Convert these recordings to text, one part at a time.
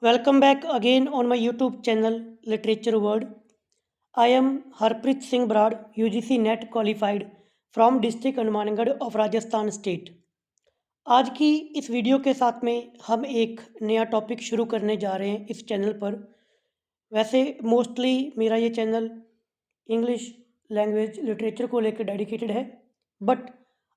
Welcome back again on my YouTube channel Literature World. I am Harpreet Singh Brad, UGC NET qualified from District Hanumangarh of Rajasthan State. आज की इस video के साथ में हम एक नया टॉपिक शुरू करने जा रहे हैं इस चैनल पर। वैसे मोस्टली मेरा ये चैनल इंग्लिश लैंग्वेज लिटरेचर को लेकर डेडिकेटेड है, बट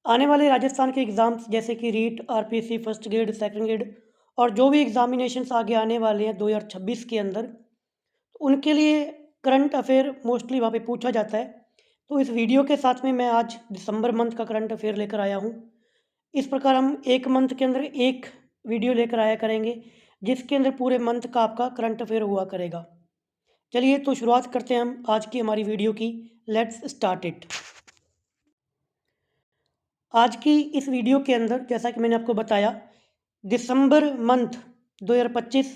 आने वाले राजस्थान के एग्ज़ाम्स जैसे कि REET, RPSC first grade, second grade और जो भी एग्ज़ामिनेशंस आगे आने वाले हैं 2026 के अंदर, तो उनके लिए करंट अफेयर मोस्टली वहाँ पे पूछा जाता है। तो इस वीडियो के साथ में मैं आज दिसंबर मंथ का करंट अफेयर लेकर आया हूँ। इस प्रकार हम एक मंथ के अंदर एक वीडियो लेकर आया करेंगे, जिसके अंदर पूरे मंथ का आपका करंट अफेयर हुआ करेगा। चलिए तो शुरुआत करते हैं हम आज की हमारी वीडियो की। Let's start it. आज की इस वीडियो के अंदर जैसा कि मैंने आपको बताया, दिसंबर मंथ 2025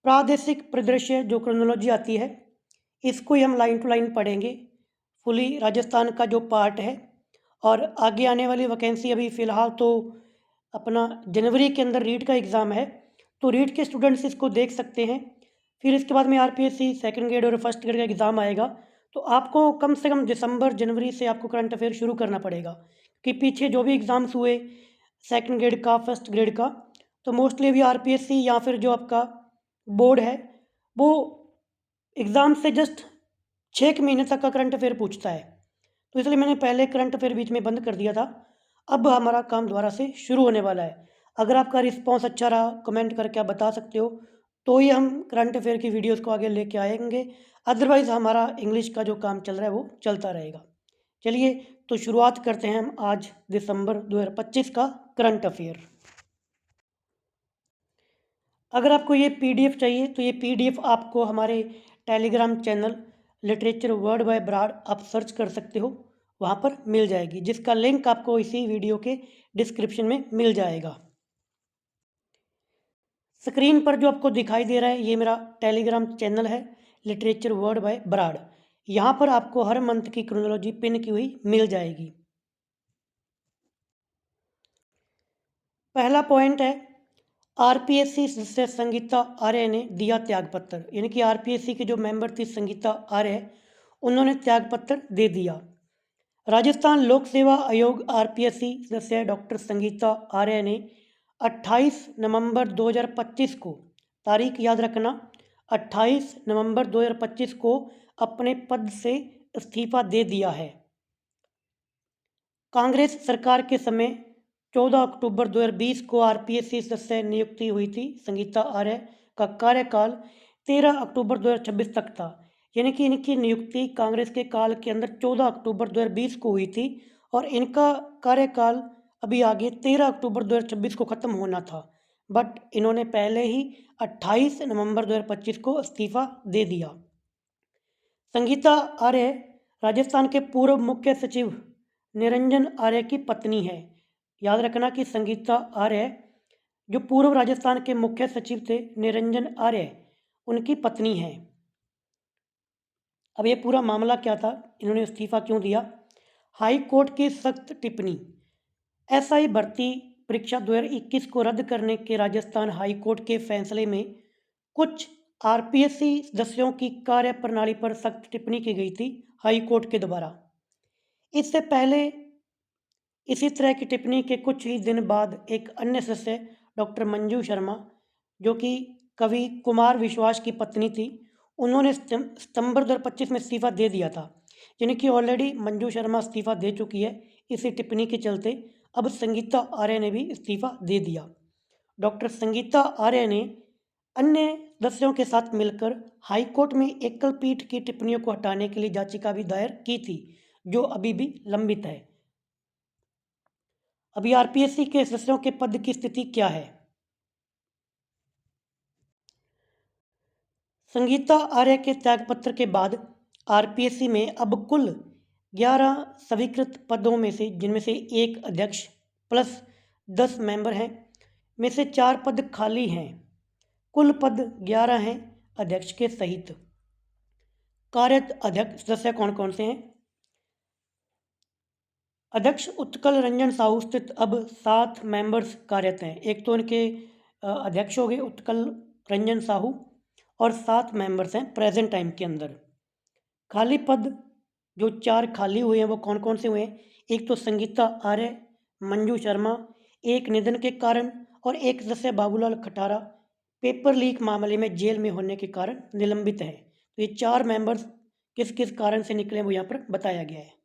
प्रादेशिक परिदृश्य जो क्रोनोलॉजी आती है, इसको ही हम लाइन टू लाइन पढ़ेंगे। फुली राजस्थान का जो पार्ट है और आगे आने वाली वैकेंसी अभी फ़िलहाल तो अपना जनवरी के अंदर रीट का एग्ज़ाम है, तो रीट के स्टूडेंट्स इसको देख सकते हैं। फिर इसके बाद में आरपीएससी सेकंड ग्रेड और फर्स्ट ग्रेड का एग्ज़ाम आएगा, तो आपको कम से कम दिसंबर जनवरी से आपको करंट अफेयर शुरू करना पड़ेगा कि पीछे जो भी एग्ज़ाम्स हुए सेकंड ग्रेड का, फर्स्ट ग्रेड का, तो मोस्टली अभी आरपीएससी या फिर जो आपका बोर्ड है वो एग्ज़ाम से जस्ट 6 महीने तक का करंट अफेयर पूछता है। तो इसलिए मैंने पहले करंट अफेयर बीच में बंद कर दिया था। अब हमारा काम दोबारा से शुरू होने वाला है। अगर आपका रिस्पॉन्स अच्छा रहा, कमेंट करके आप बता सकते हो, तो ही हम करंट अफेयर की वीडियोस को आगे लेके आएंगे। अदरवाइज़ हमारा इंग्लिश का जो काम चल रहा है वो चलता रहेगा। चलिए तो शुरुआत करते हैं हम आज दिसंबर 2025 का करंट अफेयर। अगर आपको ये पीडीएफ चाहिए तो ये पीडीएफ आपको हमारे Telegram channel literature word by brad आप सर्च कर सकते हो, वहाँ पर मिल जाएगी, जिसका लिंक आपको इसी वीडियो के डिस्क्रिप्शन में मिल जाएगा। स्क्रीन पर जो आपको दिखाई दे रहा है ये मेरा टेलीग्राम चैनल है लिटरेचर वर्ड बाय ब्राड। यहाँ पर आपको हर मंथ की क्रोनोलॉजी पिन की हुई मिल जाएगी। पहला पॉइंट है, आरपीएससी सदस्य संगीता आर्य ने दिया त्यागपत्र, यानी कि आरपीएससी के जो मेंबर थी संगीता आर्य, उन्होंने त्यागपत्र दे दिया। राजस्थान लोक सेवा आयोग आरपीएससी सदस्य डॉक्टर संगीता आर्य ने 28 नवंबर 2025 को, तारीख याद रखना, 28 नवंबर 2025 को अपने पद से इस्तीफा दे दिया है। कांग्रेस सरकार के समय 14 अक्टूबर 2020 को आरपीएससी सदस्य नियुक्ति हुई थी। संगीता आर्य का कार्यकाल 13 अक्टूबर 2026 तक था, यानी कि इनकी नियुक्ति कांग्रेस के काल के अंदर 14 अक्टूबर 2020 को हुई थी और इनका कार्यकाल अभी आगे 13 अक्टूबर 2026 को ख़त्म होना था, बट इन्होंने पहले ही 28 नवंबर 2025 को इस्तीफा दे दिया। संगीता आर्य राजस्थान के पूर्व मुख्य सचिव निरंजन आर्य की पत्नी है। याद रखना कि संगीता आर्य जो पूर्व राजस्थान के मुख्य सचिव थे निरंजन आर्य, उनकी पत्नी है। अब ये पूरा मामला क्या था, इन्होंने इस्तीफा क्यों दिया? हाई कोर्ट की सख्त टिप्पणी, एसआई भर्ती परीक्षा 2021 को रद्द करने के राजस्थान हाई कोर्ट के फैसले में कुछ आरपीएससी सदस्यों की कार्य प्रणाली पर सख्त टिप्पणी की गई थी हाई कोर्ट के द्वारा। इससे पहले इसी तरह की टिप्पणी के कुछ ही दिन बाद एक अन्य सदस्य डॉक्टर मंजू शर्मा, जो कि कवि कुमार विश्वास की पत्नी थी, उन्होंने सितंबर 2025 में इस्तीफा दे दिया था। यानी कि ऑलरेडी मंजू शर्मा इस्तीफा दे चुकी है, इसी टिप्पणी के चलते अब संगीता आर्य ने भी इस्तीफा दे दिया। डॉक्टर संगीता आर्य ने अन्य सदस्यों के साथ मिलकर हाईकोर्ट में एकल पीठ की टिप्पणियों को हटाने के लिए याचिका भी दायर की थी, जो अभी भी लंबित है। अभी आरपीएससी के सदस्यों के पद की स्थिति क्या है? संगीता आर्य के त्यागपत्र के बाद आरपीएससी में अब कुल 11 स्वीकृत पदों में से, जिनमें से एक अध्यक्ष प्लस 10 मेंबर हैं, में से 4 पद खाली हैं। कुल पद 11 हैं अध्यक्ष के सहित। कार्यरत अध्यक्ष सदस्य कौन कौन से हैं? अध्यक्ष उत्कल रंजन साहू स्थित अब 7 मेंबर्स कार्यरत हैं। एक तो उनके अध्यक्ष हो गए उत्कल रंजन साहू, और 7 मेंबर्स हैं प्रेजेंट टाइम के अंदर। खाली पद जो 4 खाली हुए हैं वो कौन कौन से हुए हैं? एक तो संगीता आर्य, मंजू शर्मा, एक निधन के कारण, और एक सदस्य बाबूलाल खटारा पेपर लीक मामले में जेल में होने के कारण निलंबित हैं। तो ये 4 मेंबर्स किस किस कारण से निकले वो यहाँ पर बताया गया है।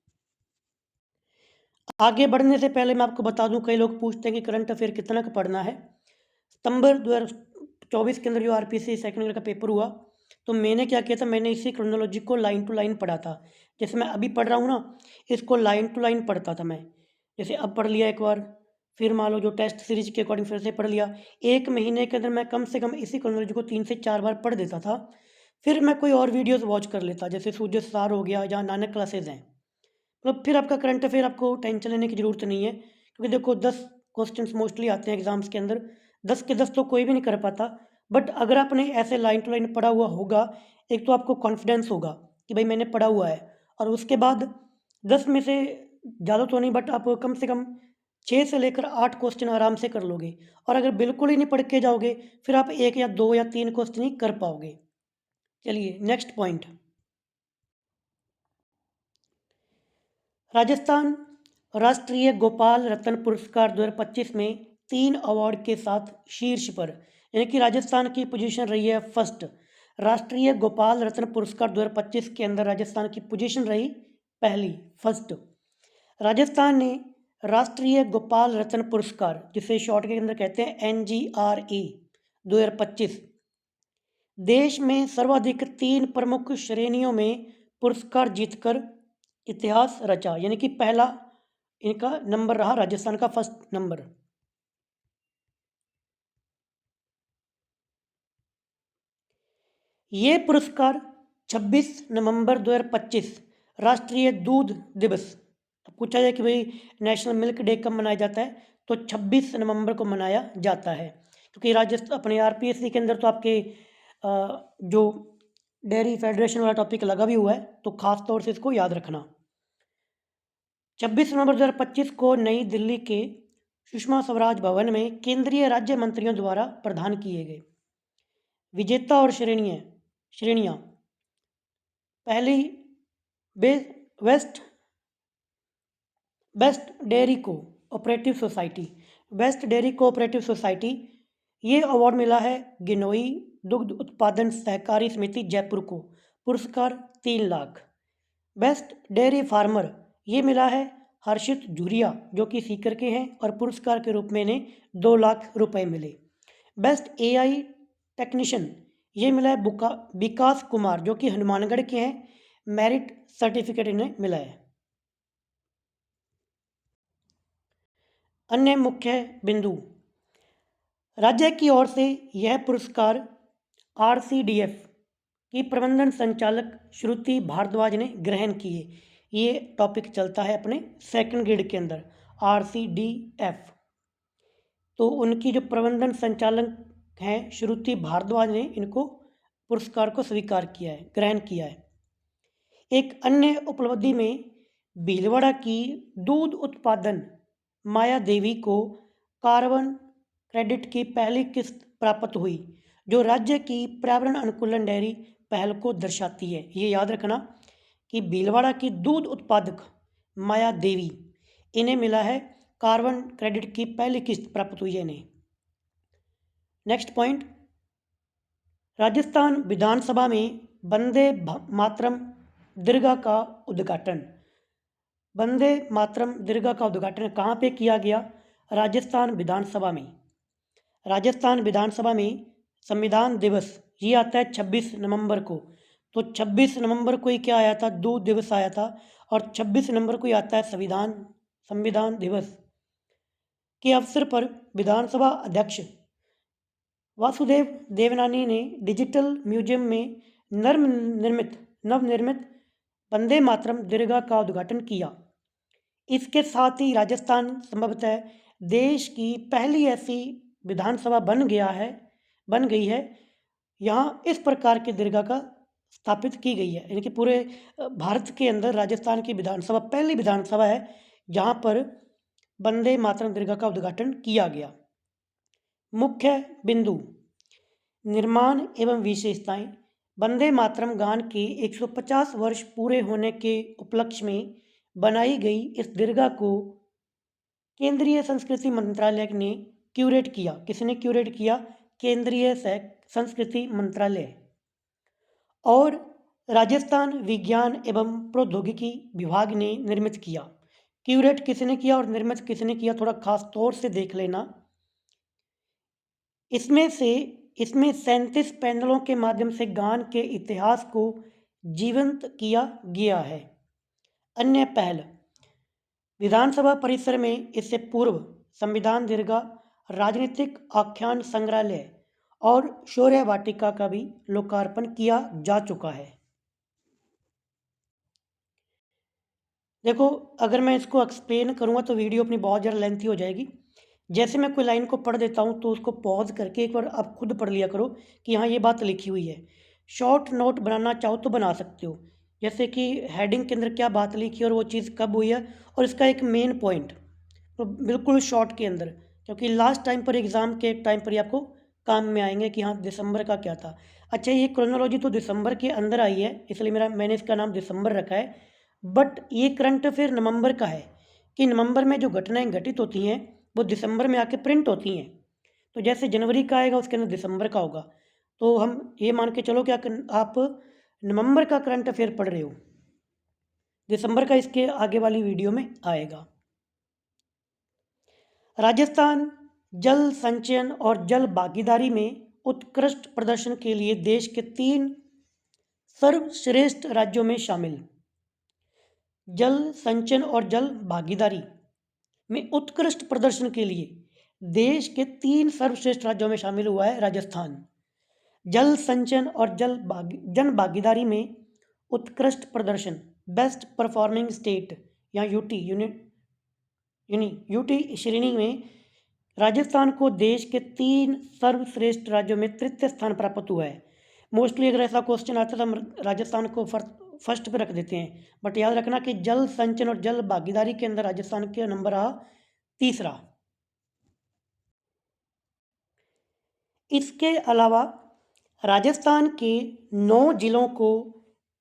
आगे बढ़ने से पहले मैं आपको बता दूं, कई लोग पूछते हैं कि करंट अफेयर कितना का पढ़ना है। सितंबर 2024 के अंदर जो आरपीसी सेकंड ईयर का पेपर हुआ, तो मैंने क्या किया था, मैंने इसी क्रोनोलॉजी को लाइन टू लाइन पढ़ा था। जैसे मैं अभी पढ़ रहा हूँ ना, इसको लाइन टू लाइन पढ़ता था मैं। जैसे अब पढ़ लिया एक बार, फिर मान लो जो टेस्ट सीरीज के अकॉर्डिंग फिर से पढ़ लिया। एक महीने के अंदर मैं कम से कम इसी क्रोनोलॉजी को 3 से 4 बार पढ़ देता था। फिर मैं कोई और वीडियोज़ वॉच कर लेता, जैसे सूर्य सार हो गया, जहाँ नानक क्लासेज हैं। मतलब फिर आपका करंट अफेयर आपको टेंशन लेने की ज़रूरत नहीं है, क्योंकि देखो 10 क्वेश्चंस मोस्टली आते हैं एग्जाम्स के अंदर। 10 के 10 तो कोई भी नहीं कर पाता, बट अगर आपने ऐसे लाइन टू लाइन पढ़ा हुआ होगा, एक तो आपको कॉन्फिडेंस होगा कि भाई मैंने पढ़ा हुआ है, और उसके बाद 10 में से ज़्यादा तो नहीं, बट आप कम से कम 6 से लेकर 8 क्वेश्चन आराम से कर लोगे। और अगर बिल्कुल ही नहीं पढ़ के जाओगे, फिर आप 1 या 2 या 3 क्वेश्चन ही कर पाओगे। चलिए नेक्स्ट पॉइंट। राजस्थान राष्ट्रीय गोपाल रत्न पुरस्कार 2025 में 3 अवार्ड के साथ शीर्ष पर, यानी कि राजस्थान की पोजीशन रही है फर्स्ट। राष्ट्रीय गोपाल रत्न पुरस्कार 2025 के अंदर राजस्थान की पोजीशन रही पहली, फर्स्ट। राजस्थान ने राष्ट्रीय गोपाल रत्न पुरस्कार, जिसे शॉर्ट के अंदर कहते हैं NGRE 2025, देश में सर्वाधिक 3 प्रमुख श्रेणियों में पुरस्कार जीतकर इतिहास रचा, यानी कि पहला इनका नंबर रहा, राजस्थान का फर्स्ट नंबर। ये पुरस्कार 26 नवंबर 2025 राष्ट्रीय दूध दिवस, अब पूछा जाए कि भाई नेशनल मिल्क डे कब मनाया जाता है, तो 26 नवंबर को मनाया जाता है। क्योंकि राजस्थान अपने आरपीएससी के अंदर तो आपके जो डेयरी फेडरेशन वाला टॉपिक लगा भी हुआ है, तो खास तौर से इसको याद रखना। 26 नवंबर 2025 को नई दिल्ली के सुषमा स्वराज भवन में केंद्रीय राज्य मंत्रियों द्वारा प्रदान किए गए। विजेता और श्रेणियाँ। पहली best dairy cooperative society, best dairy cooperative society, ये अवार्ड मिला है गिनोई दुग्ध उत्पादन सहकारी समिति जयपुर को, पुरस्कार 3 लाख। बेस्ट डेयरी फार्मर, ये मिला है हर्षित झुरिया, जो कि सीकर के हैं, और पुरस्कार के रूप में इन्हें 2 लाख रुपए मिले। बेस्ट AI टेक्नीशियन, ये मिला है विकास कुमार, जो कि हनुमानगढ़ के हैं, मेरिट सर्टिफिकेट इन्हें मिला है। अन्य मुख्य बिंदु। राज्य की ओर से यह पुरस्कार RCDF की प्रबंधन संचालक श्रुति भारद्वाज ने ग्रहण किए। ये टॉपिक चलता है अपने सेकंड ग्रेड के अंदर, RCDF। तो उनकी जो प्रबंधन संचालक हैं श्रुति भारद्वाज ने इनको पुरस्कार को स्वीकार किया है, ग्रहण किया है। एक अन्य उपलब्धि में भीलवाड़ा की दूध उत्पादन माया देवी को कार्बन क्रेडिट की पहली किस्त प्राप्त हुई, जो राज्य की पर्यावरण अनुकूलन डेयरी पहल को दर्शाती है। ये याद रखना कि भीलवाड़ा की दूध उत्पादक माया देवी, इन्हें मिला है कार्बन क्रेडिट की पहली किस्त प्राप्त हुई है इन्हें। Next point. राजस्थान विधानसभा में वंदे मातरम दीर्घा का उद्घाटन। वंदे मातरम दीर्घा का उद्घाटन कहाँ पे किया गया? राजस्थान विधानसभा में। राजस्थान विधानसभा में संविधान दिवस ये आता है 26 नवंबर को, तो 26 नवंबर को ही क्या आया था? दूध दिवस आया था, और 26 नवंबर को ही आता है संविधान दिवस। के अवसर पर विधानसभा अध्यक्ष वासुदेव देवनानी ने डिजिटल म्यूजियम में नवनिर्मित वंदे मातरम दीर्घा का उद्घाटन किया। इसके साथ ही राजस्थान संभवतः देश की पहली ऐसी विधानसभा बन गई है यहाँ इस प्रकार की दीर्घा का स्थापित की गई है, यानी कि पूरे भारत के अंदर राजस्थान की विधानसभा पहली विधानसभा है जहाँ पर वंदे मातरम दीर्घा का उद्घाटन किया गया। मुख्य बिंदु। निर्माण एवं विशेषताएं। वंदे मातरम गान के 150 वर्ष पूरे होने के उपलक्ष्य में बनाई गई इस दीर्घा को केंद्रीय संस्कृति मंत्रालय ने क्यूरेट किया। किसने क्यूरेट किया? केंद्रीय संस्कृति मंत्रालय। और राजस्थान विज्ञान एवं प्रौद्योगिकी विभाग ने निर्मित किया। क्यूरेट किसने किया और निर्मित किसने किया, थोड़ा खास तौर से देख लेना। इसमें 37 पैनलों के माध्यम से गान के इतिहास को जीवंत किया गया है। अन्य पहल, विधानसभा परिसर में इससे पूर्व संविधान दीर्घा, राजनीतिक आख्यान संग्रहालय और शौर्य वाटिका का भी लोकार्पण किया जा चुका है। देखो, अगर मैं इसको एक्सप्लेन करूँगा तो वीडियो अपनी बहुत ज़्यादा लेंथी हो जाएगी। जैसे मैं कोई लाइन को पढ़ देता हूँ तो उसको पॉज करके एक बार आप खुद पढ़ लिया करो कि हाँ ये बात लिखी हुई है। शॉर्ट नोट बनाना चाहो तो बना सकते हो, जैसे कि हेडिंग के अंदर क्या बात लिखी और वो चीज़ कब हुई है और इसका एक मेन पॉइंट, तो बिल्कुल शॉर्ट के अंदर, क्योंकि लास्ट टाइम पर एग्ज़ाम के टाइम पर ही आपको काम में आएंगे कि हाँ दिसंबर का क्या था। अच्छा, ये क्रोनोलॉजी तो दिसंबर के अंदर आई है, इसलिए मैंने इसका नाम दिसंबर रखा है। बट ये करंट अफेयर नवंबर का है कि नवंबर में जो घटनाएं घटित होती हैं वो दिसंबर में आके प्रिंट होती हैं। तो जैसे जनवरी का आएगा उसके अंदर दिसंबर का होगा। तो हम ये मान के चलो कि आप नवंबर का करंट अफेयर पढ़ रहे हो, दिसंबर का इसके आगे वाली वीडियो में आएगा। राजस्थान जल संचयन और जल भागीदारी में उत्कृष्ट प्रदर्शन के लिए देश के 3 सर्वश्रेष्ठ राज्यों में शामिल। जल संचयन और जल भागीदारी में उत्कृष्ट प्रदर्शन के लिए देश के 3 सर्वश्रेष्ठ राज्यों में शामिल हुआ है राजस्थान। जल संचयन और जन भागीदारी में उत्कृष्ट प्रदर्शन, बेस्ट परफॉर्मिंग स्टेट या यूटी श्रेणी में राजस्थान को देश के 3 सर्वश्रेष्ठ राज्यों में तृतीय स्थान प्राप्त हुआ है। मोस्टली अगर ऐसा क्वेश्चन आता है तो हम राजस्थान को फर्स्ट पे रख देते हैं, बट याद रखना कि जल संचयन और जल भागीदारी के अंदर राजस्थान के नंबर रहा तीसरा। इसके अलावा राजस्थान के 9 जिलों को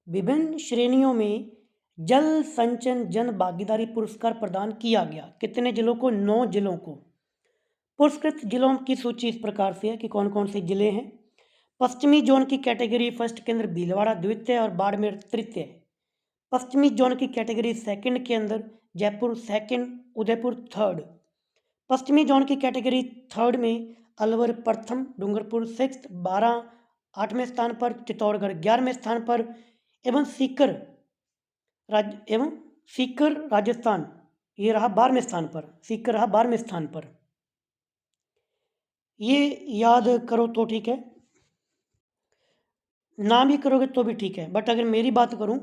विभिन्न श्रेणियों में जल संचयन जन भागीदारी पुरस्कार प्रदान किया गया। कितने जिलों को? 9 जिलों को। पुरस्कृत जिलों की सूची इस प्रकार से है कि कौन कौन से जिले हैं। पश्चिमी जोन की कैटेगरी फर्स्ट के अंदर भीलवाड़ा द्वितीय और बाड़मेर तृतीय। पश्चिमी जोन की कैटेगरी सेकंड के अंदर जयपुर सेकंड, उदयपुर थर्ड। पश्चिमी जोन की कैटेगरी थर्ड में अलवर प्रथम, डूंगरपुर सिक्स्थ, 12 8वें स्थान पर, चित्तौड़गढ़ 11वें स्थान पर एवं सीकर राजस्थान ये रहा 12वें स्थान पर। सीकर रहा 12वें स्थान पर। ये याद करो तो ठीक है, ना भी करोगे तो भी ठीक है, बट अगर मेरी बात करूं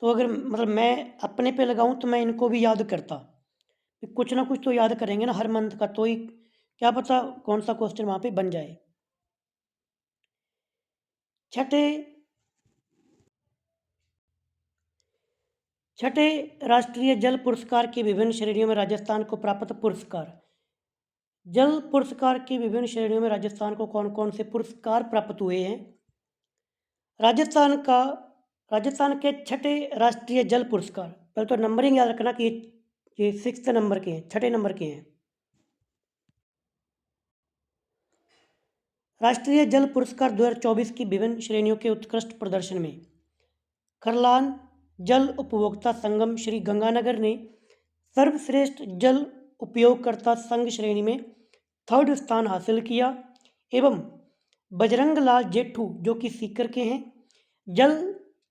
तो अगर मतलब मैं अपने पे लगाऊं तो मैं इनको भी याद करता। कुछ ना कुछ तो याद करेंगे ना हर मंथ का, तो ही क्या पता कौन सा क्वेश्चन वहाँ पे बन जाए। छठे राष्ट्रीय जल पुरस्कार की विभिन्न श्रेणियों में राजस्थान को प्राप्त पुरस्कार। जल पुरस्कार की विभिन्न श्रेणियों में राजस्थान को कौन कौन से पुरस्कार प्राप्त हुए हैं? राजस्थान के छठे राष्ट्रीय जल पुरस्कार, पहले तो नंबरिंग याद रखना कि ये 6th नंबर के हैं, छठे नंबर के हैं। राष्ट्रीय जल पुरस्कार 2024 की विभिन्न श्रेणियों के उत्कृष्ट प्रदर्शन में खरलान जल उपभोक्ता संगम श्री गंगानगर ने सर्वश्रेष्ठ जल उपयोगकर्ता संघ श्रेणी में 3rd स्थान हासिल किया एवं बजरंग लाल जेठू जो कि सीकर के हैं, जल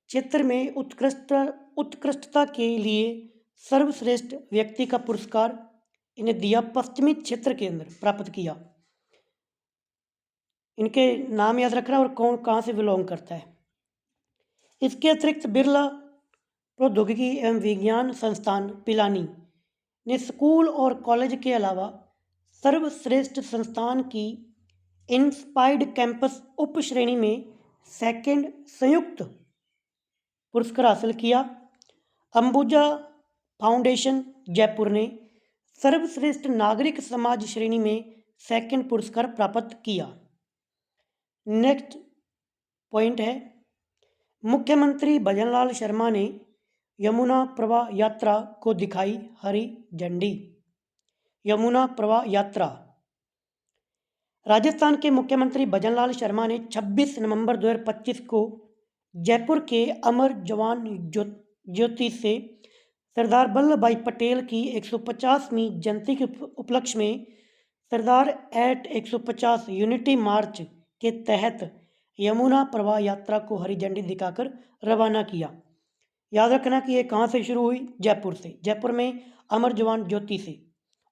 क्षेत्र में उत्कृष्टता के लिए सर्वश्रेष्ठ व्यक्ति का पुरस्कार इन्हें दिया, पश्चिमी क्षेत्र के अंदर प्राप्त किया। इनके नाम याद रखना और कौन कहाँ से बिलोंग करता है। इसके अतिरिक्त बिरला प्रौद्योगिकी एवं विज्ञान संस्थान पिलानी ने स्कूल और कॉलेज के अलावा सर्वश्रेष्ठ संस्थान की इंस्पायर्ड कैंपस उप श्रेणी में सेकंड संयुक्त पुरस्कार हासिल किया। अंबुजा फाउंडेशन जयपुर ने सर्वश्रेष्ठ नागरिक समाज श्रेणी में सेकंड पुरस्कार प्राप्त किया। नेक्स्ट पॉइंट है, मुख्यमंत्री भजनलाल शर्मा ने यमुना प्रवाह यात्रा को दिखाई हरी झंडी। यमुना प्रवाह यात्रा, राजस्थान के मुख्यमंत्री भजनलाल शर्मा ने 26 नवंबर 2025 को जयपुर के अमर जवान ज्योति से सरदार वल्लभ भाई पटेल की 150वीं जयंती के उपलक्ष्य में सरदार एट 150 यूनिटी मार्च के तहत यमुना प्रवाह यात्रा को हरी झंडी दिखाकर रवाना किया। याद रखना कि ये कहाँ से शुरू हुई, जयपुर से। जयपुर में अमर जवान ज्योति से,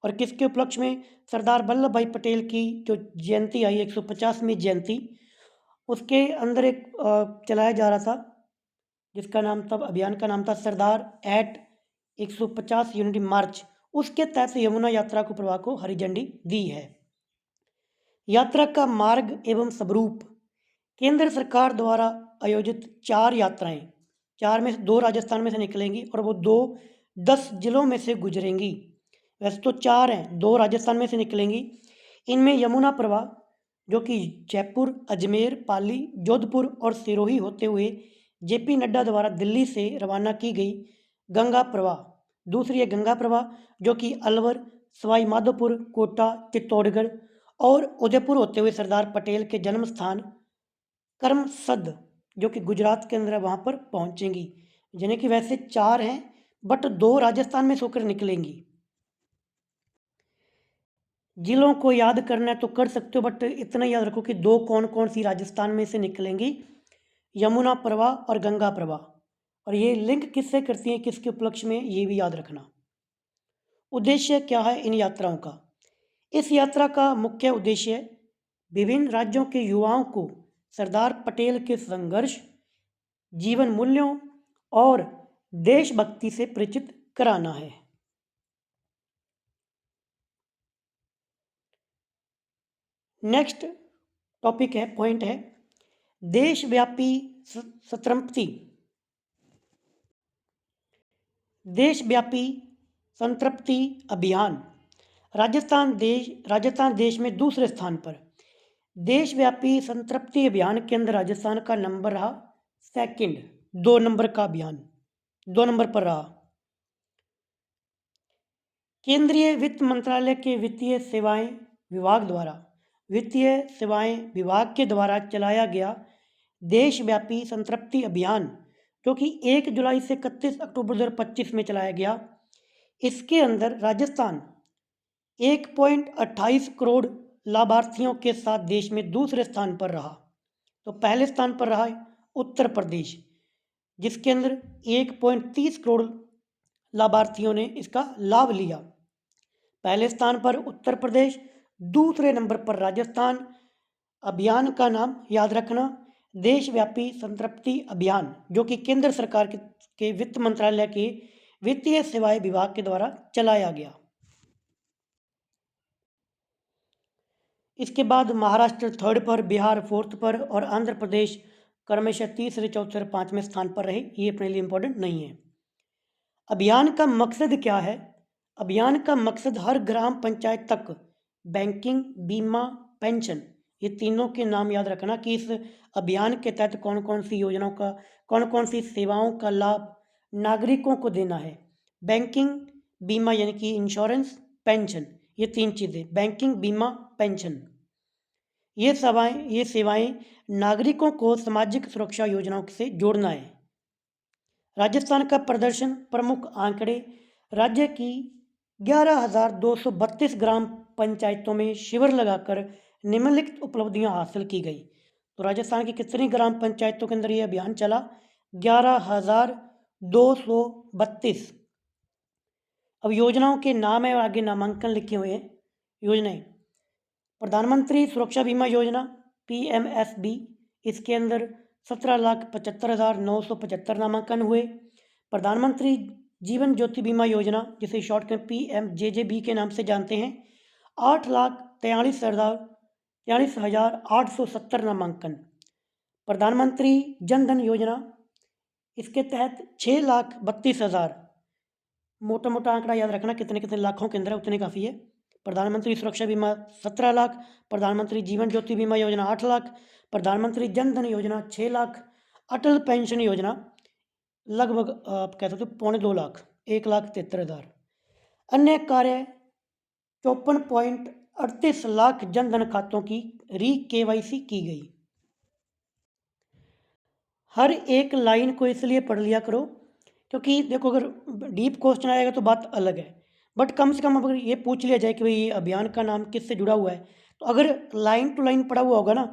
और किसके उपलक्ष्य में, सरदार वल्लभ भाई पटेल की जो जयंती आई 150वीं जयंती, उसके अंदर एक चलाया जा रहा था जिसका नाम तब अभियान का नाम था सरदार एट 150 यूनिटी मार्च। उसके तहत यमुना यात्रा को प्रवाह को हरी झंडी दी है। यात्रा का मार्ग एवं स्वरूप, केंद्र सरकार द्वारा आयोजित 4 यात्राएं, 4 में से 2 राजस्थान में से निकलेंगी और वो 2 10 जिलों में से गुजरेंगी। वैसे तो 4 हैं, 2 राजस्थान में से निकलेंगी। इनमें यमुना प्रवाह जो कि जयपुर, अजमेर, पाली, जोधपुर और सिरोही होते हुए जेपी नड्डा द्वारा दिल्ली से रवाना की गई। गंगा प्रवाह, दूसरी है गंगा प्रवाह जो कि अलवर, सवाई माधोपुर, कोटा, चित्तौड़गढ़ और उदयपुर होते हुए सरदार पटेल के जन्म स्थान करमसद जो कि गुजरात के अंदर वहाँ पर पहुँचेंगी। यानी कि वैसे 4 हैं बट 2 राजस्थान में से होकर निकलेंगी। जिलों को याद करना है तो कर सकते हो, बट इतना याद रखो कि 2 कौन कौन सी राजस्थान में से निकलेंगी, यमुना प्रवाह और गंगा प्रवाह। और ये लिंक किससे करती हैं, किसके उपलक्ष्य में, ये भी याद रखना। उद्देश्य क्या है इन यात्राओं का? इस यात्रा का मुख्य उद्देश्य विभिन्न राज्यों के युवाओं को सरदार पटेल के संघर्ष, जीवन मूल्यों और देशभक्ति से परिचित कराना है। नेक्स्ट टॉपिक है, पॉइंट है, देशव्यापी संतृप्ति। देशव्यापी संतृप्ति अभियान, राजस्थान देश में दूसरे स्थान पर। देशव्यापी संतृप्ति अभियान के अंदर राजस्थान का नंबर रहा सेकंड, 2 नंबर का अभियान 2 नंबर पर रहा। केंद्रीय वित्त मंत्रालय के वित्तीय सेवाएं विभाग के द्वारा चलाया गया देशव्यापी संतृप्ति अभियान जो कि 1 जुलाई से 31 अक्टूबर 2025 में चलाया गया। इसके अंदर राजस्थान 1.28 करोड़ लाभार्थियों के साथ देश में दूसरे स्थान पर रहा। तो पहले स्थान पर रहा उत्तर प्रदेश, जिसके अंदर 1.30 करोड़ लाभार्थियों ने इसका लाभ लिया। पहले स्थान पर उत्तर प्रदेश, दूसरे नंबर पर राजस्थान। अभियान का नाम याद रखना, देशव्यापी संतृप्ति अभियान, जो कि केंद्र सरकार के वित्त मंत्रालय के वित्तीय सेवाएं विभाग के द्वारा चलाया गया। इसके बाद महाराष्ट्र 3rd पर, बिहार 4th पर और आंध्र प्रदेश क्रमशः 3रे, 4थे और 5वें स्थान पर रहे। ये अपने लिए इम्पोर्टेंट नहीं है। अभियान का मकसद क्या है? अभियान का मकसद हर ग्राम पंचायत तक बैंकिंग, बीमा, पेंशन, ये तीनों के नाम याद रखना कि इस अभियान के तहत कौन कौन सी योजनाओं का, कौन कौन सी सेवाओं का लाभ नागरिकों को देना है। बैंकिंग, बीमा यानी कि इंश्योरेंस, पेंशन, ये 3 चीज़ें, बैंकिंग, बीमा, पेंशन, ये सेवाएं नागरिकों को सामाजिक सुरक्षा योजनाओं से जोड़ना है। राजस्थान का प्रदर्शन, प्रमुख आंकड़े, राज्य की 11,232 ग्राम पंचायतों में शिविर लगाकर निम्नलिखित उपलब्धियां हासिल की गई। तो राजस्थान की कितनी ग्राम पंचायतों के अंदर ये अभियान चला? 11,232। अब योजनाओं के नाम है और आगे नामांकन लिखे हुए हैं। योजनाएं, प्रधानमंत्री सुरक्षा बीमा योजना PMSB, इसके अंदर 17,75,975 नामांकन हुए। प्रधानमंत्री जीवन ज्योति बीमा योजना, जिसे शॉर्ट में PMJJB के नाम से जानते हैं, 8,43,870 नामांकन। प्रधानमंत्री जन धन योजना, इसके तहत 6,32,000, मोटा मोटा आंकड़ा याद रखना, कितने कितने लाखों के अंदर, उतने काफ़ी है। प्रधानमंत्री सुरक्षा बीमा 17 लाख, प्रधानमंत्री जीवन ज्योति बीमा योजना 8 लाख, प्रधानमंत्री जन धन योजना 6 लाख, अटल पेंशन योजना लगभग आप कह सकते हो 2.25 लाख, 1,73,000। अन्य कार्य 54.38 लाख जन धन खातों की KYC की गई। हर एक लाइन को इसलिए पढ़ लिया करो क्योंकि देखो अगर डीप क्वेश्चन आएगा तो बात अलग है, बट कम से कम अगर ये पूछ लिया जाए कि भाई ये अभियान का नाम किससे जुड़ा हुआ है, तो अगर लाइन टू लाइन पढ़ा हुआ होगा ना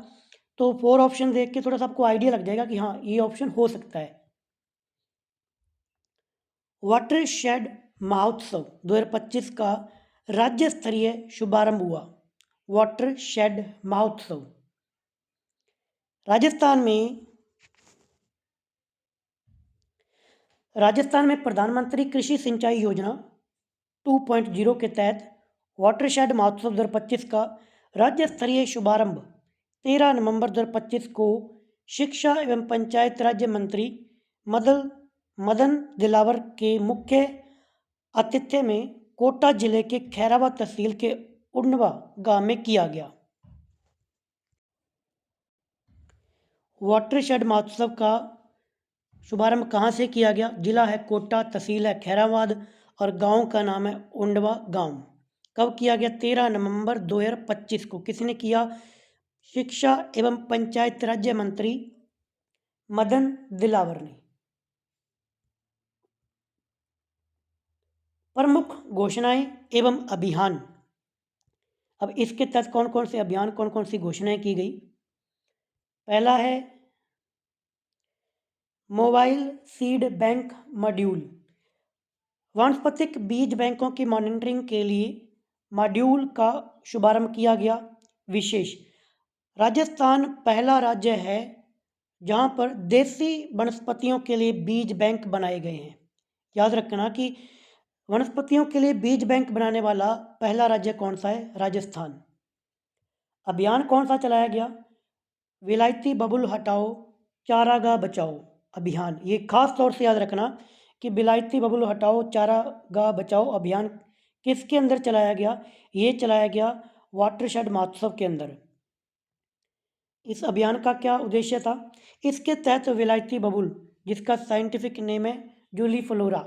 तो 4 ऑप्शन देख के थोड़ा सा आपको आइडिया लग जाएगा कि हाँ ये ऑप्शन हो सकता है। वाटर शेड महोत्सव 2025 का राज्य स्तरीय शुभारंभ हुआ। वाटर शेड महोत्सव राजस्थान में प्रधानमंत्री कृषि सिंचाई योजना 2.0 के तहत वाटरशेड महोत्सव 2025 का राज्य स्तरीय शुभारंभ 13 नवंबर 2025 को शिक्षा एवं पंचायत राज्य मंत्री मदन दिलावर के मुख्य आतिथ्य में कोटा जिले के खैरावा तहसील के उंडवा गांव में किया गया। वाटरशेड महोत्सव का शुभारंभ कहाँ से किया गया? जिला है कोटा, तहसील है खैराबाद और गांव का नाम है उंडवा गांव। कब किया गया? 13 नवंबर 2025 को। किसने किया? शिक्षा एवं पंचायत राज्य मंत्री मदन दिलावर ने। प्रमुख घोषणाएं एवं अभियान। अब इसके तहत कौन कौन से अभियान, कौन कौन सी घोषणाएं की गई? पहला है मोबाइल सीड बैंक मॉड्यूल। वानस्पतिक बीज बैंकों की मॉनिटरिंग के लिए मॉड्यूल का शुभारंभ किया गया। विशेष, राजस्थान पहला राज्य है जहां पर देसी वनस्पतियों के लिए बीज बैंक बनाए गए हैं। याद रखना कि वनस्पतियों के लिए बीज बैंक बनाने वाला पहला राज्य कौन सा है? राजस्थान। अभियान कौन सा चलाया गया? विलायती बबुल हटाओ, चारागाह बचाओ अभियान। ये खास तौर से याद रखना कि विलायती बबुल हटाओ, चारागाह बचाओ अभियान किसके अंदर चलाया गया? ये चलाया गया वाटरशेड महोत्सव के अंदर। इस अभियान का क्या उद्देश्य था? इसके तहत विलायती बबुल, जिसका साइंटिफिक नेम है जूलीफ्लोरा,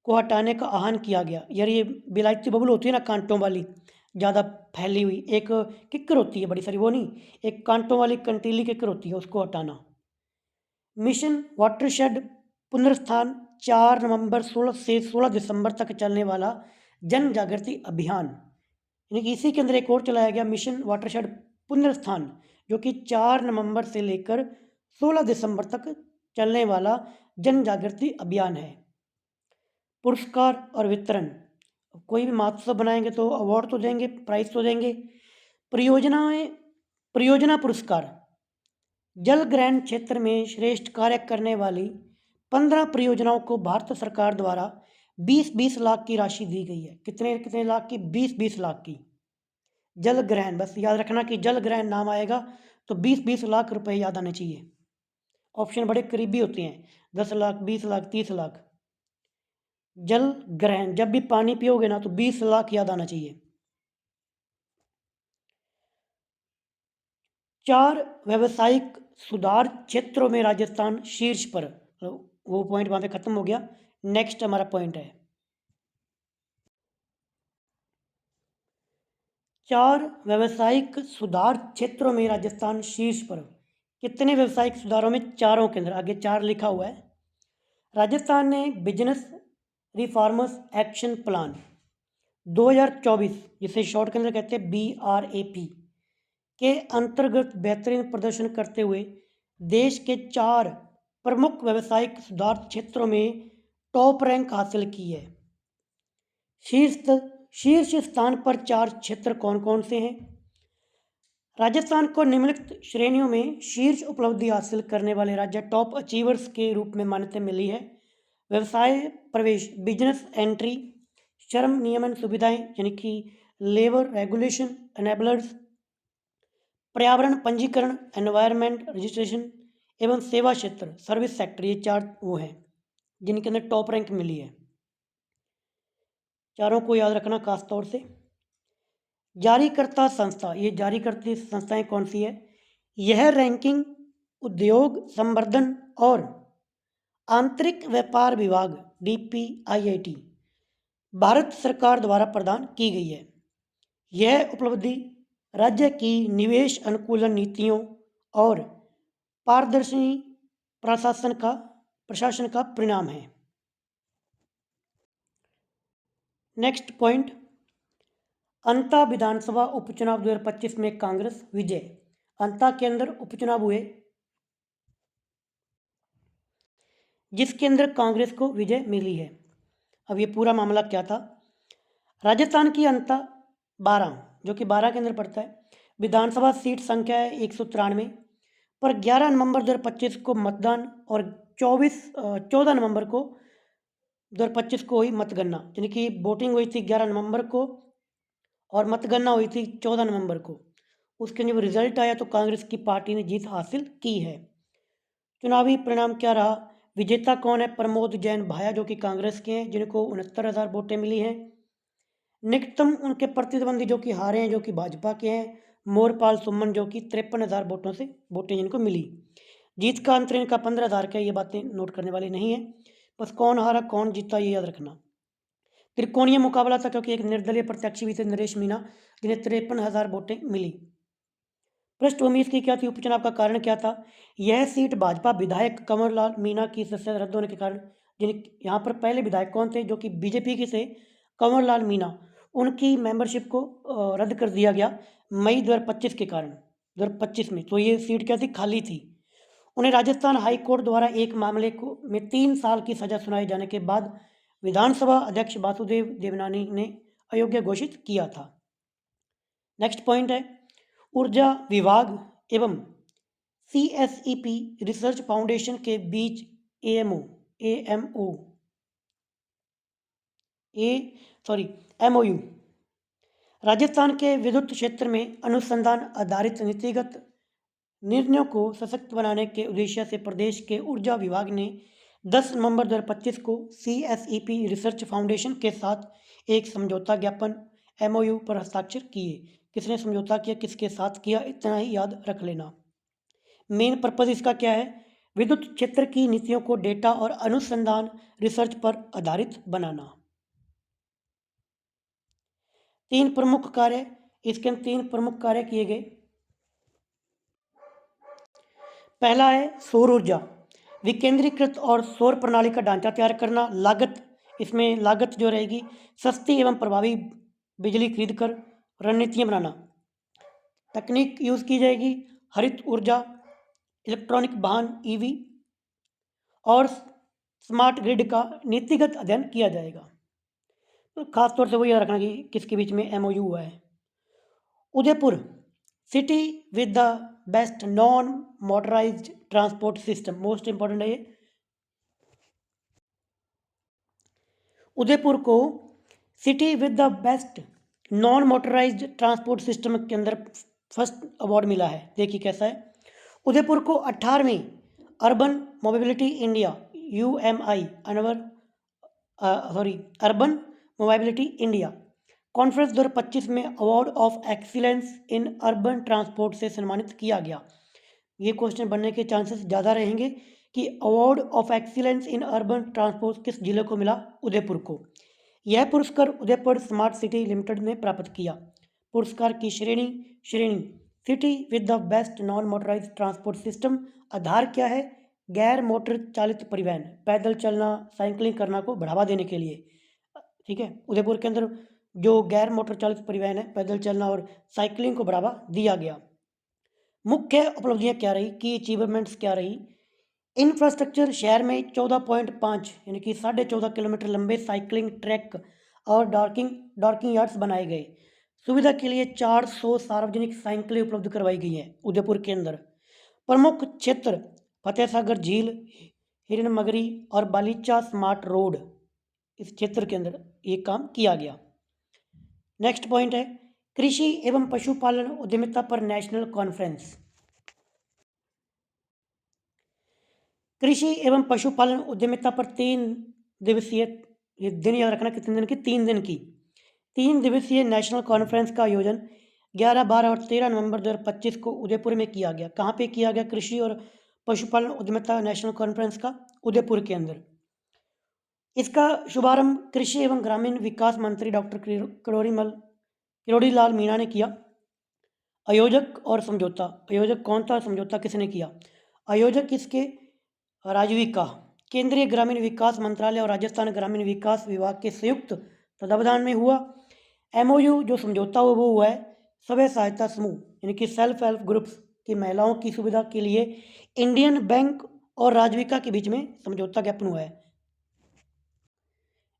को हटाने का आह्वान किया गया। यार ये विलायती बबुल होती है ना कांटों वाली, ज़्यादा फैली हुई, एक किक्कर होती है बड़ी सारी, वो नहीं, एक कांटों वाली कंटीली किक्कर होती है, उसको हटाना। मिशन वाटरशेड पुनर्स्थान 4 नवंबर 16 से 16 दिसंबर तक चलने वाला जन जागृति अभियान, यानी कि इसी के अंदर एक और चलाया गया मिशन वाटरशेड पुनर्स्थान, जो कि 4 नवंबर से लेकर 16 दिसंबर तक चलने वाला जन जागृति अभियान है। पुरस्कार और वितरण। कोई भी महोत्सव बनाएंगे तो अवार्ड तो देंगे, प्राइज तो देंगे। परियोजना पुरस्कार। जल ग्रहण क्षेत्र में श्रेष्ठ कार्य करने वाली 15 परियोजनाओं को भारत सरकार द्वारा 20-20 लाख की राशि दी गई है। कितने कितने लाख की? 20-20 लाख की। जल ग्रहण, बस याद रखना कि जल ग्रहण नाम आएगा तो 20-20 लाख रुपए याद आने चाहिए। ऑप्शन बड़े करीबी होते हैं, 10 लाख, 20 लाख, 30 लाख। जल ग्रहण, जब भी पानी पियोगे ना तो 20 लाख याद आना चाहिए। 4 व्यावसायिक सुधार क्षेत्रों में राजस्थान शीर्ष पर। वो पॉइंट वहां पे खत्म हो गया। नेक्स्ट हमारा पॉइंट है 4 व्यावसायिक सुधार क्षेत्रों में राजस्थान शीर्ष पर। कितने व्यावसायिक सुधारों में? चारों के अंदर, आगे 4 लिखा हुआ है। राजस्थान ने बिजनेस रिफॉर्मर्स एक्शन प्लान 2024, जिसे शॉर्ट के अंदर कहते हैं BRAP, के अंतर्गत बेहतरीन प्रदर्शन करते हुए देश के 4 प्रमुख व्यावसायिक सुधार क्षेत्रों में टॉप रैंक हासिल की है। शीर्ष स्थान पर 4 क्षेत्र कौन कौन से हैं? राजस्थान को निम्नलिखित श्रेणियों में शीर्ष उपलब्धि हासिल करने वाले राज्य टॉप अचीवर्स के रूप में मान्यता मिली है। व्यवसाय प्रवेश, बिजनेस एंट्री, श्रम नियमन सुविधाएं यानी कि लेबर रेगुलेशन एनेबलर्स, पर्यावरण पंजीकरण एनवायरनमेंट रजिस्ट्रेशन एवं सेवा क्षेत्र सर्विस सेक्टर, ये 4 वो हैं जिनके अंदर टॉप रैंक मिली है। चारों को याद रखना खास तौर से। जारीकर्ता संस्था, ये जारी करती संस्थाएं कौन सी है? यह रैंकिंग उद्योग संवर्धन और आंतरिक व्यापार विभाग DPIIT भारत सरकार द्वारा प्रदान की गई है। यह उपलब्धि राज्य की निवेश अनुकूलन नीतियों और पारदर्शी प्रशासन का परिणाम है। नेक्स्ट पॉइंट, अंता विधानसभा उपचुनाव 2025 में कांग्रेस विजय। अंता के अंदर उपचुनाव हुए जिसके अंदर कांग्रेस को विजय मिली है। अब ये पूरा मामला क्या था? राजस्थान की अंता 12, जो कि 12 के अंदर पड़ता है, विधानसभा सीट संख्या है 193 पर 11 नवंबर 2025 को मतदान और 14 नवंबर को 2025 को हुई मतगणना, यानी कि वोटिंग हुई थी 11 नवंबर को और मतगणना हुई थी 14 नवंबर को। उसके जब रिजल्ट आया तो कांग्रेस की पार्टी ने जीत हासिल की है। चुनावी परिणाम क्या रहा? विजेता कौन है? प्रमोद जैन भाया, जो कि कांग्रेस के हैं, जिनको 69,000 वोटें मिली हैं। निकटतम उनके प्रतिद्वंदी जो कि हारे हैं, जो कि भाजपा के हैं, मोरपाल सुमन, जो कि 53,000 वोटों से वोटें जिनको मिली। जीत का अंतर इनका 15,000 का, ये बातें नोट करने वाली नहीं है, बस कौन हारा कौन जीता ये याद रखना। त्रिकोणीय मुकाबला था क्योंकि एक निर्दलीय प्रत्याशी भी थे नरेश मीणा, जिन्हें 53,000 वोटें मिली। पृष्ठभूमि इसकी क्या थी? उपचुनाव का कारण क्या था? यह सीट भाजपा विधायक कंवरलाल मीणा की सदस्यता रद्द होने के कारण, जिन यहाँ पर पहले विधायक कौन थे जो कि बीजेपी के थे, कंवरलाल मीणा, उनकी मेंबरशिप को रद्द कर दिया गया मई 2025 के कारण, 2025 में। तो ये सीट क्या थी? खाली थी। उन्हें राजस्थान हाई कोर्ट द्वारा एक मामले को में 3 साल की सजा सुनाए जाने के बाद विधानसभा अध्यक्ष वासुदेव देवनानी ने अयोग्य घोषित किया था। नेक्स्ट पॉइंट है, ऊर्जा विभाग एवं CSEP रिसर्च फाउंडेशन के बीच MOU राजस्थान के विद्युत क्षेत्र में अनुसंधान आधारित नीतिगत निर्णयों को सशक्त बनाने के उद्देश्य से प्रदेश के ऊर्जा विभाग ने 10 नवंबर 2025 को CSEP रिसर्च फाउंडेशन के साथ एक समझौता ज्ञापन MOU पर हस्ताक्षर किए। किसने समझौता किया, किसके साथ किया, इतना ही याद रख लेना। मेन पर्पज इसका क्या है? विद्युत क्षेत्र की नीतियों को डेटा और अनुसंधान रिसर्च पर आधारित बनाना। 3 प्रमुख कार्य, इसके 3 प्रमुख कार्य किए गए। पहला है सौर ऊर्जा, विकेंद्रीकृत और सौर प्रणाली का ढांचा तैयार करना। लागत, इसमें लागत जो रहेगी, सस्ती एवं प्रभावी बिजली खरीद कर रणनीतियाँ बनाना। तकनीक यूज़ की जाएगी हरित ऊर्जा, इलेक्ट्रॉनिक वाहन EV और स्मार्ट ग्रिड का नीतिगत अध्ययन किया जाएगा। तो खासतौर से वो याद रखना कि किसके बीच में MOU हुआ है। Udaipur city with the best non motorised transport system, most important है ये। उदयपुर को city with the best non motorised transport system के अंदर फर्स्ट अवार्ड मिला है। देखिए कैसा है। उदयपुर को 18वीं urban mobility India UMI urban mobility India conference 2025 में award of excellence in urban transport से सम्मानित किया गया। ये क्वेश्चन बनने के चांसेस ज़्यादा रहेंगे कि award of excellence in urban transport किस जिले को मिला? उदयपुर को। यह पुरस्कार उदयपुर स्मार्ट सिटी लिमिटेड ने प्राप्त किया। पुरस्कार की श्रेणी city with the best non motorised transport system. आधार क्या है? गैर मोटर चालित परिवहन, पैदल चलना, साइकिलिंग करना को बढ़ावा देने के लिए। ठीक है, उदयपुर के अंदर जो गैर मोटर चालित परिवहन है, पैदल चलना और साइकिलिंग को बढ़ावा दिया गया। मुख्य उपलब्धियां क्या रही, की अचीवमेंट्स क्या रही? इंफ्रास्ट्रक्चर, शहर में 14.5 यानी कि 14.5 किलोमीटर लंबे साइकिलिंग ट्रैक और डॉर्किंग यार्ड्स बनाए गए। सुविधा के लिए 400 सार्वजनिक साइकिलें उपलब्ध करवाई गई हैं उदयपुर के अंदर। प्रमुख क्षेत्र फतेह सागर झील, हिरनमगरी और बालीचा स्मार्ट रोड, इस क्षेत्र के अंदर ये काम किया गया। नेक्स्ट पॉइंट है कृषि एवं पशुपालन उद्यमिता पर नेशनल कॉन्फ्रेंस। कृषि एवं पशुपालन उद्यमिता पर 3 दिवसीय, ये दिन याद रखना कितने दिन की? 3 दिन की 3 दिवसीय नेशनल कॉन्फ्रेंस का आयोजन 11, 12 और 13 नवंबर 2025 को उदयपुर में किया गया। कहाँ पे किया गया? कृषि और पशुपालन उद्यमिता नेशनल कॉन्फ्रेंस का उदयपुर के अंदर। इसका शुभारंभ कृषि एवं ग्रामीण विकास मंत्री डॉक्टर किरोड़ी लाल मीणा ने किया। आयोजक और समझौता, आयोजक कौन था, समझौता किसने किया? आयोजक इसके राजविका, केंद्रीय ग्रामीण विकास मंत्रालय और राजस्थान ग्रामीण विकास विभाग के संयुक्त तत्वावधान में हुआ। एमओयू जो समझौता हुआ वो हुआ है स्वयं सहायता समूह यानी कि सेल्फ हेल्प ग्रुप्स की महिलाओं की सुविधा के लिए इंडियन बैंक और राजविका के बीच में समझौता ज्ञापन हुआ है।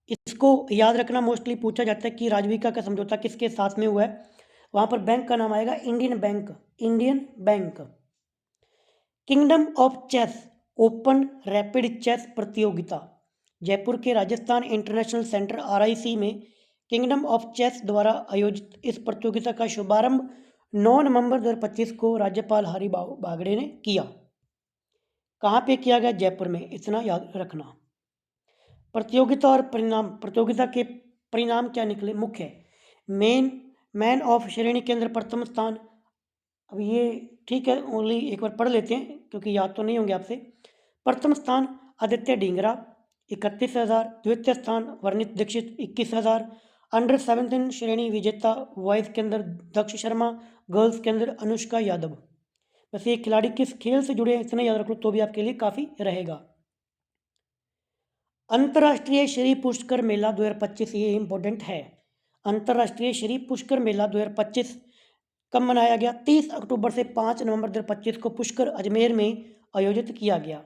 इसको याद रखना, मोस्टली पूछा जाता है कि राजविका का समझौता किसके साथ में हुआ है। वहाँ पर बैंक का नाम आएगा Indian bank, Indian bank. Kingdom of chess open rapid chess प्रतियोगिता जयपुर के राजस्थान इंटरनेशनल सेंटर आरआईसी में किंगडम ऑफ चेस द्वारा आयोजित इस प्रतियोगिता का शुभारंभ 9 नवंबर 2025 को राज्यपाल हरि बागड़े ने किया। कहाँ पे किया गया? जयपुर में, इतना याद रखना। प्रतियोगिता और परिणाम, प्रतियोगिता के परिणाम क्या निकले? मुख्य मैन ऑफ श्रेणी के अंदर प्रथम स्थान, अब ये ठीक है, ओनली एक बार पढ़ लेते हैं क्योंकि याद तो नहीं होंगे आपसे। प्रथम स्थान आदित्य ढींगरा 31,000, द्वितीय स्थान वर्णित दीक्षित 21,000, अंडर 17 श्रेणी विजेता बॉयज़ के अंदर दक्ष शर्मा, गर्ल्स के अंदर अनुष्का यादव। बस ये खिलाड़ी किस खेल से जुड़े हैं इतना याद रख लो तो भी आपके लिए काफ़ी रहेगा। अंतर्राष्ट्रीय श्री पुष्कर मेला 2025, ये इम्पोर्टेंट है। अंतर्राष्ट्रीय श्री पुष्कर मेला 2025 कब मनाया गया? 30 अक्टूबर से 5 नवंबर 2025 को पुष्कर अजमेर में आयोजित किया गया।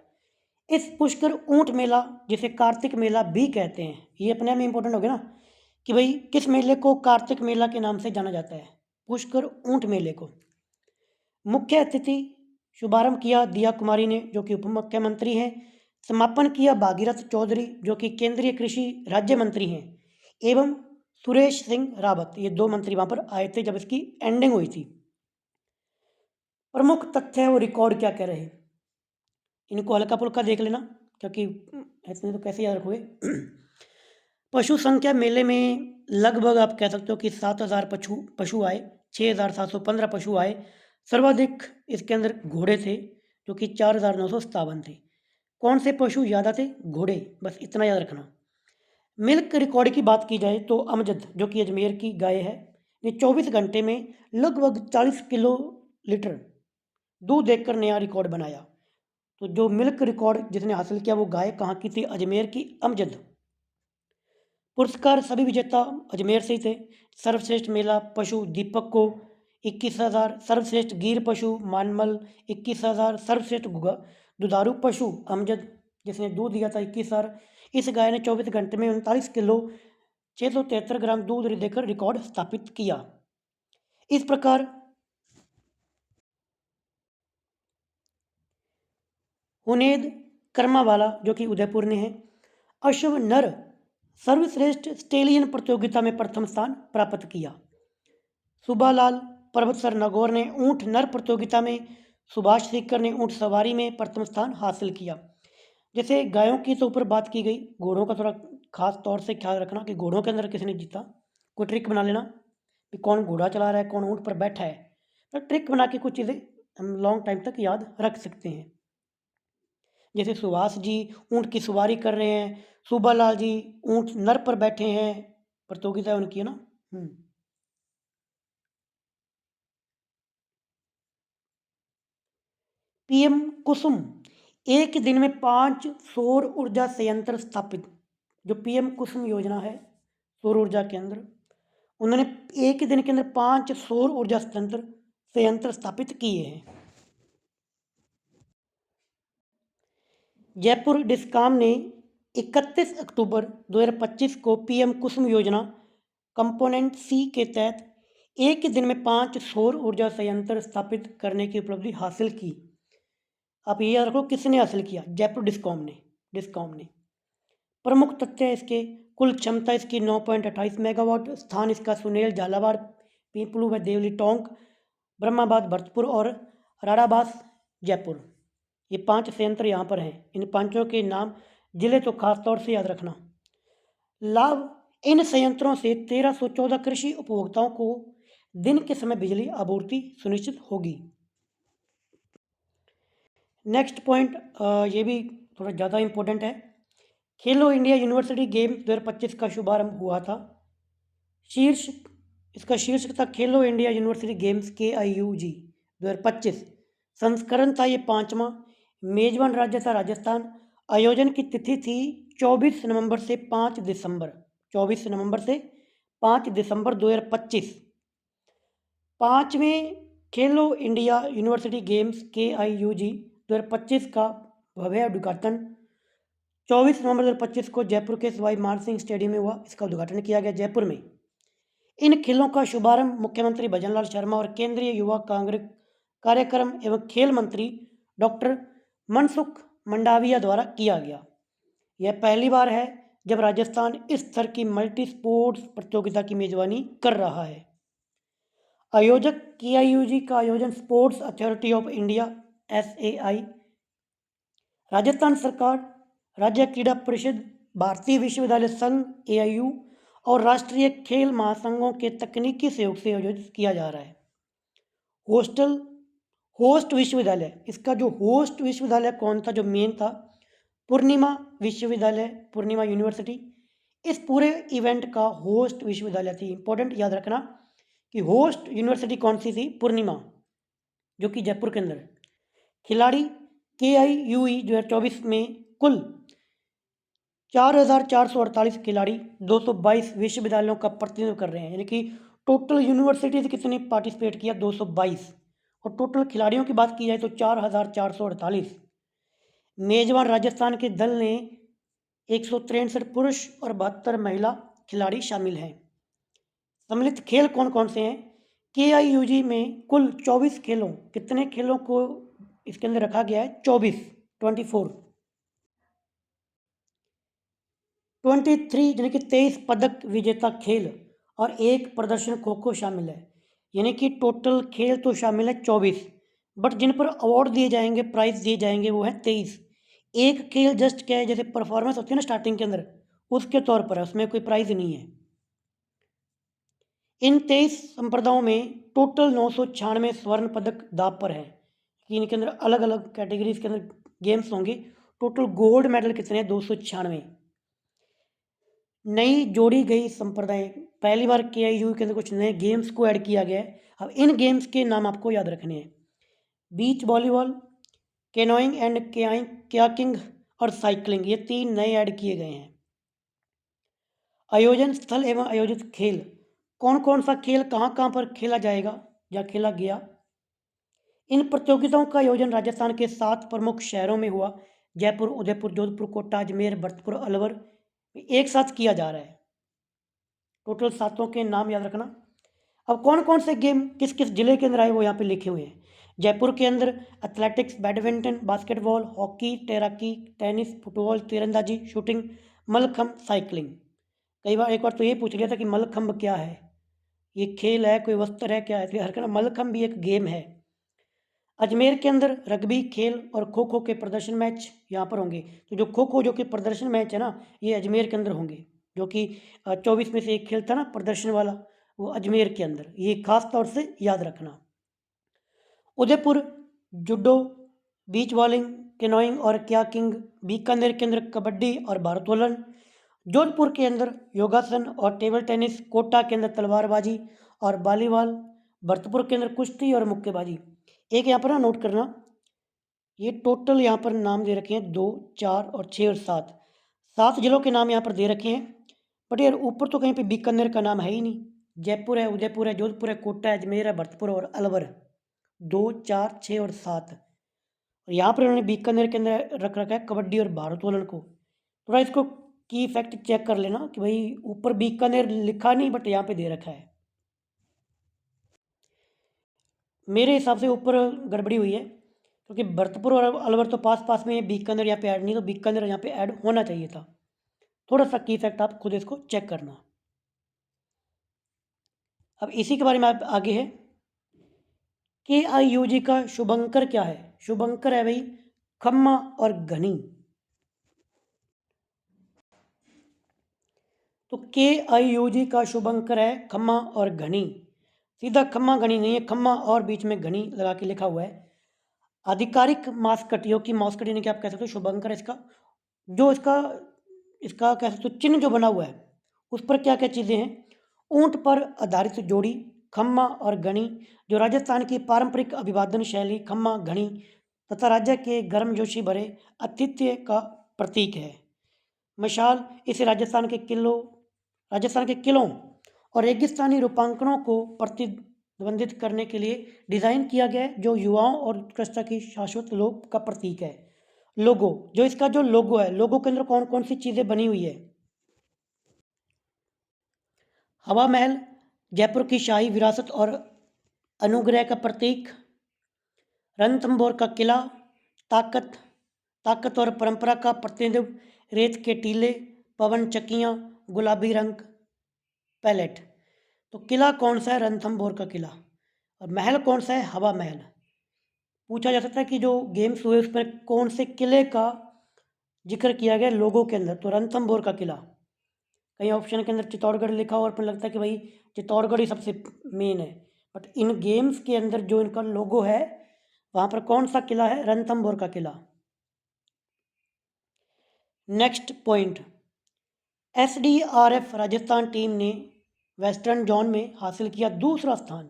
इस पुष्कर ऊंट मेला जिसे कार्तिक मेला भी कहते हैं, ये अपने आप में इम्पोर्टेंट हो गया ना कि भाई किस मेले को कार्तिक मेला के नाम से जाना जाता है? पुष्कर ऊंट मेले को। मुख्य अतिथि शुभारंभ किया दिया कुमारी ने जो कि उप मुख्यमंत्री हैं। समापन किया भागीरथ चौधरी जो कि केंद्रीय कृषि राज्य मंत्री हैं, एवं सुरेश सिंह रावत, ये 2 मंत्री वहाँ पर आए थे जब इसकी एंडिंग हुई थी। प्रमुख तथ्य और रिकॉर्ड क्या कह रहे हैं, इनको हल्का फुल्का देख लेना क्योंकि ऐसे तो कैसे याद रखोगे। पशु संख्या मेले में लगभग आप कह सकते हो कि 7,000 पशु आए, 6,715 पशु आए। सर्वाधिक इसके अंदर घोड़े थे जो कि 4,957 थे। कौन से पशु ज़्यादा थे? घोड़े, बस इतना याद रखना। मिल्क रिकॉर्ड की बात की जाए तो अमजद जो कि अजमेर की गाय है ने 24 घंटे में लगभग 40 किलो लीटर दूध देकर नया रिकॉर्ड बनाया। तो जो मिल्क रिकॉर्ड जिसने हासिल किया वो गाय कहाँ की थी? अजमेर की अमजद। पुरस्कार सभी विजेता अजमेर से ही थे। सर्वश्रेष्ठ मेला पशु दीपक को 21,000, सर्वश्रेष्ठ गिर पशु मानमल 21,000, सर्वश्रेष्ठ दुधारू पशु अमजद जिसने दूध दिया था 21,000। इस गाय ने 24 घंटे में 39 किलो 673 ग्राम दूध देकर रिकॉर्ड स्थापित किया। इस प्रकार हुनेद कर्मावाला जो कि उदयपुर ने है, अश्व नर सर्वश्रेष्ठ स्टेलियन प्रतियोगिता में प्रथम स्थान प्राप्त किया। सुबालाल पर्वतसर नागौर ने ऊंट नर प्रतियोगिता में, सुभाष सीकर ने ऊंट सवारी में प्रथम स्थान हासिल किया। जैसे गायों की तो ऊपर बात की गई, घोड़ों का थोड़ा खास तौर से ख्याल रखना कि घोड़ों के अंदर किसने जीता। कोई ट्रिक बना लेना कि कौन घोड़ा चला रहा है, कौन ऊंट पर बैठा है, तो ट्रिक बना के कुछ चीज़ें हम लॉन्ग टाइम तक याद रख सकते हैं। जैसे सुभाष जी ऊंट की सवारी कर रहे हैं, सुबालाल जी ऊंट नर पर बैठे हैं, प्रतियोगिता उनकी है ना। पीएम कुसुम, एक दिन में 5 सौर ऊर्जा संयंत्र स्थापित। जो पीएम कुसुम योजना है सौर ऊर्जा के अंदर, उन्होंने एक ही दिन के अंदर 5 सौर ऊर्जा संयंत्र स्थापित किए हैं। जयपुर डिस्कॉम ने 31 अक्टूबर 2025 को पीएम कुसुम योजना कंपोनेंट सी के तहत एक ही दिन में 5 सौर ऊर्जा संयंत्र स्थापित करने की उपलब्धि हासिल की। आप ये याद रखो किसने हासिल किया? जयपुर डिस्कॉम ने। प्रमुख तथ्य है इसके, कुल क्षमता इसकी 9.28 मेगावाट, स्थान इसका सुनेल, झालावाड़, पीपलू व देवली टोंक, ब्रह्माबाद भरतपुर और राणाबास जयपुर। ये 5 संयंत्र यहाँ पर हैं। इन पांचों के नाम जिले तो खास तौर से याद रखना। लाभ इन संयंत्रों से 1314 कृषि उपभोक्ताओं को दिन के समय बिजली आपूर्ति सुनिश्चित होगी। नेक्स्ट पॉइंट, ये भी थोड़ा ज़्यादा इम्पोर्टेंट है। खेलो इंडिया यूनिवर्सिटी गेम्स 2025 का शुभारंभ हुआ था। शीर्ष इसका शीर्षक था खेलो इंडिया यूनिवर्सिटी गेम्स KIUG 2025। संस्करण था ये 5वां। मेजबान राज्य था राजस्थान। आयोजन की तिथि थी 24 नवंबर से 5 दिसंबर 24 नवंबर से 5 दिसंबर 2025। 5वें खेलो इंडिया यूनिवर्सिटी गेम्स KIUG 2025 का भव्य उद्घाटन 24 नवंबर 2025 को जयपुर के सवाई मानसिंह स्टेडियम में हुआ। इसका उद्घाटन किया गया जयपुर में। इन खेलों का शुभारंभ मुख्यमंत्री भजनलाल शर्मा और केंद्रीय युवा कांग्रेस कार्यक्रम एवं खेल मंत्री डॉक्टर मनसुख मंडाविया द्वारा किया गया। यह पहली बार है जब राजस्थान इस स्तर की मल्टी स्पोर्ट्स प्रतियोगिता की मेजबानी कर रहा है। आयोजक KIUG का आयोजन sports authority of India SAI, Rajasthan सरकार, राज्य क्रीड़ा परिषद, भारतीय विश्वविद्यालय संघ AIU और राष्ट्रीय खेल महासंघों के तकनीकी सहयोग से आयोजित किया जा रहा है। होस्ट विश्वविद्यालय, इसका जो होस्ट विश्वविद्यालय कौन था, जो मेन था, पूर्णिमा विश्वविद्यालय, पूर्णिमा यूनिवर्सिटी। इस पूरे इवेंट का होस्ट विश्वविद्यालय थी। इंपॉर्टेंट याद रखना कि होस्ट यूनिवर्सिटी कौन सी थी, पूर्णिमा, जो कि जयपुर के अंदर है। खिलाड़ी KIUE 2024 में कुल 4448 खिलाड़ी 222 विश्वविद्यालयों का प्रतिनिधित्व कर रहे हैं। यानी कि टोटल यूनिवर्सिटीज कितने पार्टिसिपेट किया, 222। और टोटल खिलाड़ियों की बात की जाए तो 4448। मेजबान राजस्थान के दल ने 163 पुरुष और 72 महिला खिलाड़ी शामिल हैं। सम्मिलित खेल कौन कौन से हैं? KIUG में कुल 24 खेलों, कितने खेलों को इसके अंदर रखा गया है? 24 23 यानी कि 23 पदक विजेता खेल और एक प्रदर्शन खो खो शामिल है। यानी कि टोटल खेल तो शामिल है 24, बट जिन पर अवार्ड दिए जाएंगे, प्राइज दिए जाएंगे, वो है 23। एक खेल जस्ट क्या है, जैसे परफॉर्मेंस होती है ना स्टार्टिंग के अंदर, उसके तौर पर है, उसमें कोई प्राइज नहीं है। इन 23 संप्रदायों में टोटल 996 स्वर्ण पदक दाव पर है। इनके अंदर अलग अलग कैटेगरीज के अंदर गेम्स होंगे। टोटल गोल्ड मेडल कितने हैं? 296। नई जोड़ी गई संप्रदाय, पहली बार KIU के अंदर कुछ नए गेम्स को ऐड किया गया है। अब इन गेम्स के नाम आपको याद रखने हैं। Beach volleyball, canoeing and kayaking और साइकिलिंग, ये 3 नए ऐड किए गए हैं। आयोजन स्थल एवं आयोजित खेल, कौन कौन सा खेल कहाँ कहाँ पर खेला जाएगा या खेला गया? इन प्रतियोगिताओं का आयोजन राजस्थान के 7 प्रमुख शहरों में हुआ। जयपुर, उदयपुर, जोधपुर, कोटा, अजमेर, भरतपुर, अलवर, एक साथ किया जा रहा है। टोटल 7 के नाम याद रखना। अब कौन कौन से गेम किस किस जिले के अंदर आए वो यहाँ पे लिखे हुए हैं। जयपुर के अंदर एथलेटिक्स, बैडमिंटन, बास्केटबॉल, हॉकी, तैराकी, टेनिस, फुटबॉल, तीरंदाजी, शूटिंग, मल्लखंब, साइकिलिंग। कई बार एक बार तो ये पूछ लिया था कि मल्लखंब क्या है, ये खेल है, कोई वस्त्र है, क्या है? हर कहना मल्लखंब भी एक गेम है। अजमेर के अंदर रग्बी खेल और खो खो के प्रदर्शन मैच यहाँ पर होंगे। तो जो खो खो जो कि प्रदर्शन मैच है ना, ये अजमेर के अंदर होंगे। जो कि 24 में से एक खेल था ना प्रदर्शन वाला, वो अजमेर के अंदर, ये खास तौर से याद रखना। उदयपुर जुडो, बीच बॉलिंग, कैनोइंग और कयाकिंग। बीकानेर के अंदर कबड्डी और भारोत्तोलन। जोधपुर के अंदर योगासन और टेबल टेनिस। कोटा के अंदर तलवारबाजी और वॉलीबॉल। भरतपुर के अंदर कुश्ती और मुक्केबाजी। एक यहाँ पर ना नोट करना, ये टोटल यहाँ पर नाम दे रखे हैं 2, 4 और 6 और 7। 7 जिलों के नाम यहाँ पर दे रखे हैं, बट यार ऊपर तो कहीं पे बीकानेर का नाम है ही नहीं। जयपुर है, उदयपुर है, जोधपुर है, कोटा है, अजमेर है, भरतपुर और अलवर। 2, 4, 6 और 7। और यहाँ पर उन्होंने बीकानेर के अंदर रख रखा है कबड्डी और भारोत्तोलन को। थोड़ा इसको की फैक्ट चेक कर लेना कि भाई ऊपर बीकानेर लिखा नहीं, बट यहाँ पे दे रखा है। मेरे हिसाब से ऊपर गड़बड़ी हुई है, क्योंकि भरतपुर और अलवर तो पास पास में है, बीकानेर यहाँ पे ऐड नहीं, तो बीकानेर यहाँ पे ऐड होना चाहिए था। थोड़ा सा की फैक्ट आप खुद इसको चेक करना। अब इसी के बारे में आप आगे है, KIUG का शुभंकर क्या है? शुभंकर है भाई खम्मा और घनी। तो KIUG का शुभ अंकर है खम्मा और घनी, सीधा खम्मा घनी नहीं है, खम्मा और बीच में घनी लगा के लिखा हुआ है। आधिकारिक मास्कट, यो की मास्कट यानी कि आप कह सकते हो शुभ अंकर इसका, जो इसका इसका कह सकते हो चिन्ह जो बना हुआ है उस पर क्या क्या चीज़ें हैं। ऊंट पर आधारित जोड़ी खम्मा और घनी, जो राजस्थान की पारंपरिक अभिवादन शैली खम्मा घनी तथा राज्य के गर्मजोशी भरे आतिथ्य का प्रतीक है। मशाल, इसे राजस्थान के किलों और रेगिस्तानी रूपांकनों को प्रतिद्वंदित करने के लिए डिज़ाइन किया गया है, जो युवाओं और उत्कृष्टता की शाश्वत लोक का प्रतीक है। लोगो, जो इसका जो लोगो है, लोगो के अंदर कौन कौन सी चीज़ें बनी हुई है। हवा महल, जयपुर की शाही विरासत और अनुग्रह का प्रतीक। रणथंभौर का किला, ताकत और परंपरा का प्रतिनिधित्व। रेत के टीले, पवन चक्कियाँ, गुलाबी रंग पैलेट। तो किला कौन सा है? रणथंभौर का किला। और महल कौन सा है? हवा महल। पूछा जा सकता है कि जो गेम्स हुए उस पर कौन से किले का जिक्र किया गया लोगों के अंदर, तो रणथंभौर का किला। कहीं ऑप्शन के अंदर चित्तौड़गढ़ लिखा हो और फिर लगता है कि भाई चित्तौड़गढ़ ही सबसे मेन है, बट इन गेम्स के अंदर जो इनका लोगो है वहाँ पर कौन सा किला है? रणथंभौर का किला। Next point, SDRF Rajasthan team ने वेस्टर्न जोन में हासिल किया दूसरा स्थान।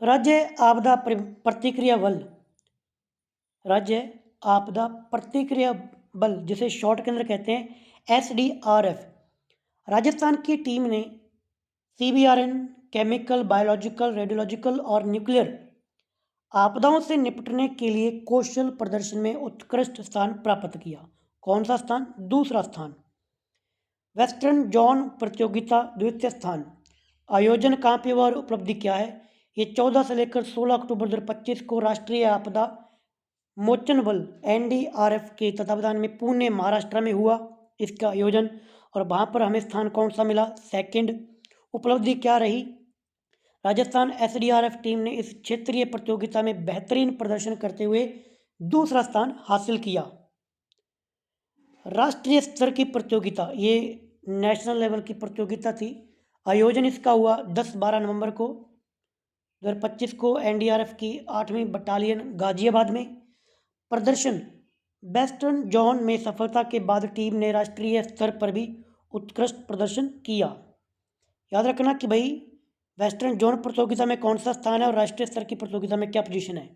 राज्य आपदा प्रतिक्रिया बल, राज्य आपदा प्रतिक्रिया बल जिसे शॉर्ट के अंदर कहते हैं SDRF, राजस्थान की टीम ने CBRN, केमिकल, बायोलॉजिकल, रेडियोलॉजिकल और न्यूक्लियर आपदाओं से निपटने के लिए कौशल प्रदर्शन में उत्कृष्ट स्थान प्राप्त किया। कौन सा स्थान? दूसरा स्थान। वेस्टर्न जोन प्रतियोगिता द्वितीय स्थान। आयोजन कहाँ पे हुआ और उपलब्धि क्या है? ये 14 से लेकर 16 अक्टूबर 2025 को राष्ट्रीय आपदा मोचन बल NDRF के तत्वावधान में पुणे महाराष्ट्र में हुआ इसका आयोजन, और वहाँ पर हमें स्थान कौन सा मिला? सेकंड। उपलब्धि क्या रही? राजस्थान SDRF टीम ने इस क्षेत्रीय प्रतियोगिता में बेहतरीन प्रदर्शन करते हुए दूसरा स्थान हासिल किया। राष्ट्रीय स्तर की प्रतियोगिता, ये नेशनल लेवल की प्रतियोगिता थी। आयोजन इसका हुआ 10-12 नवंबर को 2025 को NDRF की 8वीं बटालियन गाजियाबाद में। प्रदर्शन, वेस्टर्न जोन में सफलता के बाद टीम ने राष्ट्रीय स्तर पर भी उत्कृष्ट प्रदर्शन किया। याद रखना कि भाई वेस्टर्न जोन प्रतियोगिता में कौन सा स्थान है और राष्ट्रीय स्तर की प्रतियोगिता में क्या पोजीशन है।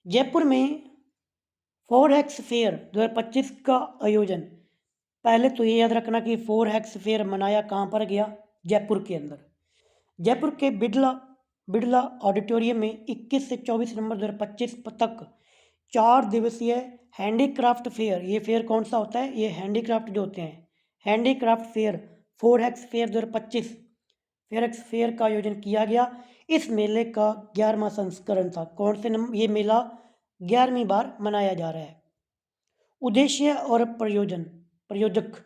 जयपुर में फोरहेक्स फेयर 2025 का आयोजन, पहले तो ये याद रखना कि फोरहेक्स फेयर मनाया कहाँ पर गया? जयपुर के अंदर। जयपुर के बिड़ला ऑडिटोरियम में 21 से 24 नवंबर 2025 तक 4 दिवसीय हैंडीक्राफ्ट फेयर, ये फेयर कौन सा होता है? ये हैंडीक्राफ्ट जो होते हैं, हैंडीक्राफ्ट फेयर फोरहेक्स फेयर 2025 फेयरक्स फेयर का आयोजन किया गया। इस मेले का 11वां संस्करण था। कौन से ये मेला 11वीं बार मनाया जा रहा है। उद्देश्य और प्रयोजक।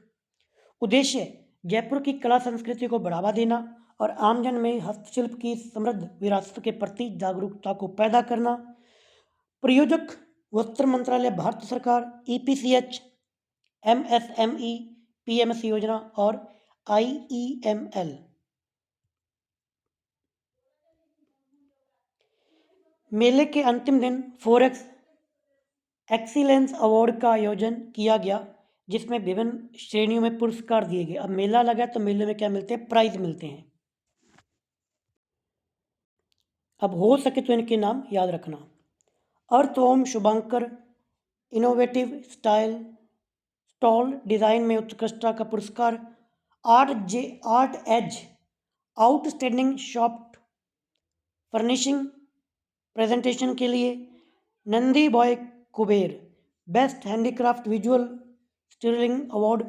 उद्देश्य, जयपुर की कला संस्कृति को बढ़ावा देना और आमजन में हस्तशिल्प की समृद्ध विरासत के प्रति जागरूकता को पैदा करना। प्रयोजक, वस्त्र मंत्रालय, भारत सरकार, EPCH, MSME, PMS योजना और IEML। मेले के अंतिम दिन फोरेक्स एक्सीलेंस अवार्ड का आयोजन किया गया, जिसमें विभिन्न श्रेणियों में पुरस्कार दिए गए। अब मेला लगा तो मेले में क्या मिलते हैं? प्राइज मिलते हैं। अब हो सके तो इनके नाम याद रखना। Earthome Shubhankar innovative stall design में उत्कृष्टता का पुरस्कार। Art as outstanding shop furnishing presentation के लिए। Nandi boy Kuber best handicraft visual sterling award.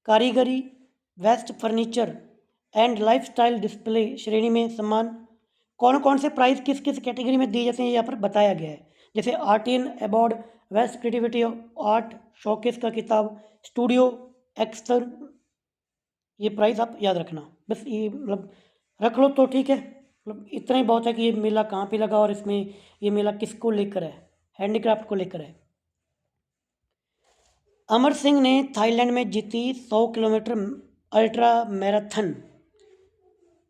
कारीगरी, west furniture and lifestyle display श्रेणी में सम्मान। कौन कौन से प्राइज किस किस कैटेगरी में दिए जाते हैं यहाँ पर बताया गया है। जैसे आर्टियन award, west creativity art showcase का किताब, स्टूडियो एक्सर, ये प्राइज आप याद रखना। बस ये मतलब रख लो तो ठीक है, मतलब इतना ही बहुत है कि ये मेला कहाँ पे लगा और इसमें ये मेला किसको लेकर है? हैंडीक्राफ्ट को लेकर है। अमर सिंह ने थाईलैंड में जीती 100 किलोमीटर अल्ट्रा मैराथन।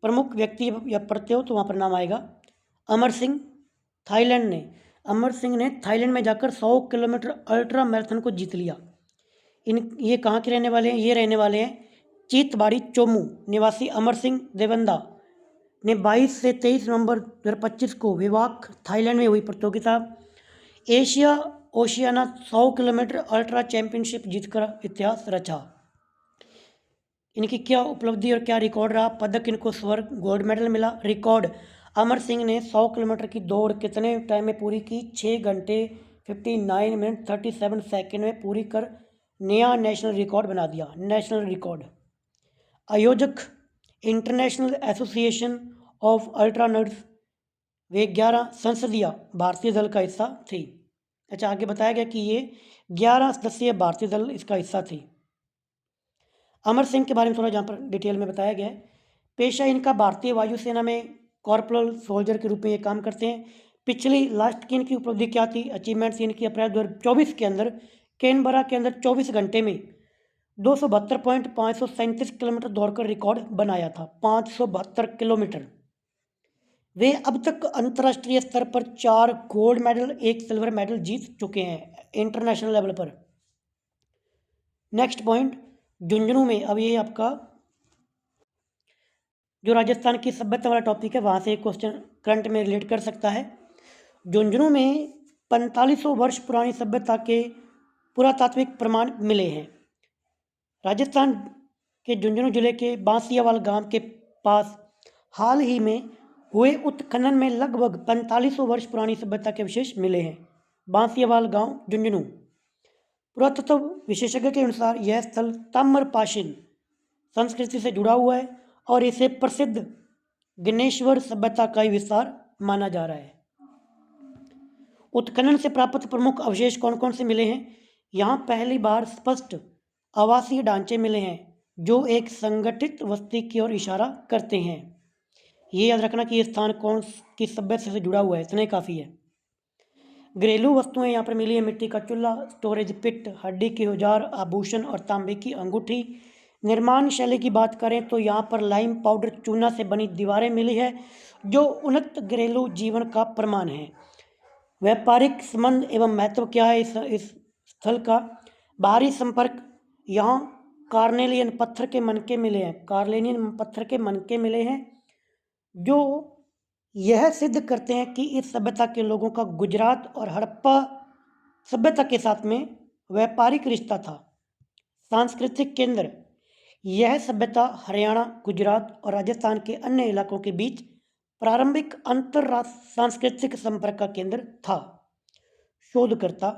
प्रमुख व्यक्ति या पढ़ते हो तो वहाँ पर नाम आएगा अमर सिंह। अमर सिंह ने थाईलैंड में जाकर 100 किलोमीटर अल्ट्रा मैराथन को जीत लिया। ये कहाँ के रहने वाले हैं? ये रहने वाले हैं चीतबाड़ी चोमू निवासी अमर सिंह देवंदा ने 22 से 23 नवंबर 2025 को विवाक थाईलैंड में हुई प्रतियोगिता Asia Oceania 100 kilometre ultra championship जीतकर इतिहास रचा। इनकी क्या उपलब्धि और क्या रिकॉर्ड रहा? पदक इनको स्वर्ण गोल्ड मेडल मिला। रिकॉर्ड अमर सिंह ने 100 किलोमीटर की दौड़ कितने टाइम में पूरी की? 6 घंटे 59 मिनट 37 सेकेंड में पूरी कर नया नेशनल रिकॉर्ड बना दिया। National record. आयोजक international association of ultra nerds, वे 11 संसदीय भारतीय दल का हिस्सा थी। अच्छा, आगे बताया गया कि ये 11 सदस्यीय भारतीय दल इसका हिस्सा थी। अमर सिंह के बारे में थोड़ा जहाँ पर डिटेल में बताया गया है। पेशा इनका भारतीय वायुसेना में कॉर्पोरल सोल्जर के रूप में ये काम करते हैं। पिछली लास्ट की इनकी उपलब्धि क्या थी? अचीवमेंट्स इनकी अप्रैल 2024 के अंदर कैनबरा के अंदर 24 घंटे में 272.537 किलोमीटर दौड़कर रिकॉर्ड बनाया था। 572 किलोमीटर। वे अब तक अंतर्राष्ट्रीय स्तर पर 4 गोल्ड मेडल 1 सिल्वर मेडल जीत चुके हैं इंटरनेशनल लेवल पर। नेक्स्ट पॉइंट, झुंझुनू में, अब ये आपका जो राजस्थान की सभ्यता वाला टॉपिक है वहाँ से एक क्वेश्चन करंट में रिलेट कर सकता है। झुंझुनू में 4500 वर्ष पुरानी सभ्यता के पुरातात्विक प्रमाण मिले हैं। राजस्थान के झुंझुनू जिले के बांसियावाल गांव के पास हाल ही में हुए उत्खनन में लगभग 4500 वर्ष पुरानी सभ्यता के अवशेष मिले हैं। बांसियावाल गांव झुंझुनू। पुरातत्व विशेषज्ञ के अनुसार यह स्थल ताम्रपाषाण संस्कृति से जुड़ा हुआ है और इसे प्रसिद्ध गणेश्वर सभ्यता का ही विस्तार माना जा रहा है। उत्खनन से प्राप्त प्रमुख अवशेष कौन कौन से मिले हैं? यहाँ पहली बार स्पष्ट आवासीय ढांचे मिले हैं जो एक संगठित बस्ती की ओर इशारा करते हैं। ये याद रखना कि ये स्थान कौन किस सभ्यता से जुड़ा हुआ है, इतना ही काफ़ी है। घरेलू वस्तुएं यहाँ पर मिली है, मिट्टी का चूल्हा, स्टोरेज पिट, हड्डी के औजार, आभूषण और तांबे की अंगूठी। निर्माण शैली की बात करें तो यहाँ पर लाइम पाउडर चूना से बनी दीवारें मिली है जो उन्नत घरेलू जीवन का प्रमाण है। व्यापारिक संबंध एवं महत्व क्या है इस स्थल का? बाहरी संपर्क, यहाँ कार्नेलियन पत्थर के मनके मिले हैं। कार्नेलियन पत्थर के मनके मिले हैं जो यह सिद्ध करते हैं कि इस सभ्यता के लोगों का गुजरात और हड़प्पा सभ्यता के साथ में व्यापारिक रिश्ता था। सांस्कृतिक केंद्र, यह सभ्यता हरियाणा, गुजरात और राजस्थान के अन्य इलाकों के बीच प्रारंभिक अंतरराष्ट्रीय सांस्कृतिक संपर्क का केंद्र था। शोधकर्ता,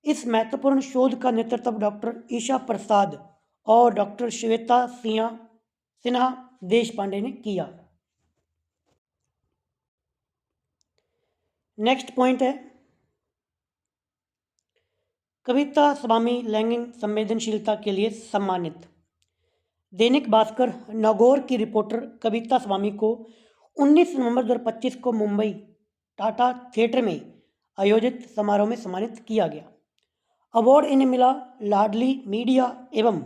इस महत्वपूर्ण शोध का नेतृत्व डॉक्टर ईशा प्रसाद और डॉक्टर श्वेता सिन्हा देशपांडे ने किया। नेक्स्ट पॉइंट है कविता स्वामी लैंगिक संवेदनशीलता के लिए सम्मानित। दैनिक भास्कर नागौर की रिपोर्टर कविता स्वामी को 19 नवंबर 2025 को मुंबई टाटा थिएटर में आयोजित समारोह में सम्मानित किया गया। अवार्ड इन्हें मिला लाडली मीडिया एवं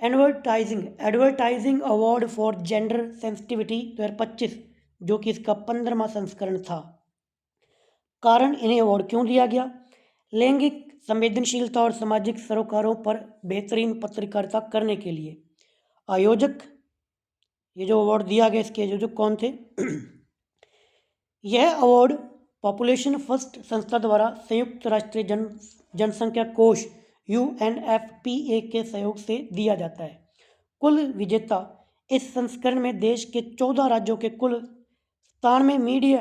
advertising award for gender sensitivity 2025, जो कि इसका 15वां संस्करण था। कारण इन्हें अवार्ड क्यों दिया गया? लैंगिक संवेदनशीलता और सामाजिक सरोकारों पर बेहतरीन पत्रकारिता करने के लिए। आयोजक, ये जो अवार्ड दिया गया इसके आयोजक कौन थे? यह अवार्ड पॉपुलेशन फर्स्ट संस्था द्वारा संयुक्त राष्ट्रीय जनसंख्या कोष UNFPA के सहयोग से दिया जाता है। कुल विजेता, इस संस्करण में देश के 14 राज्यों के कुल 97 मीडिया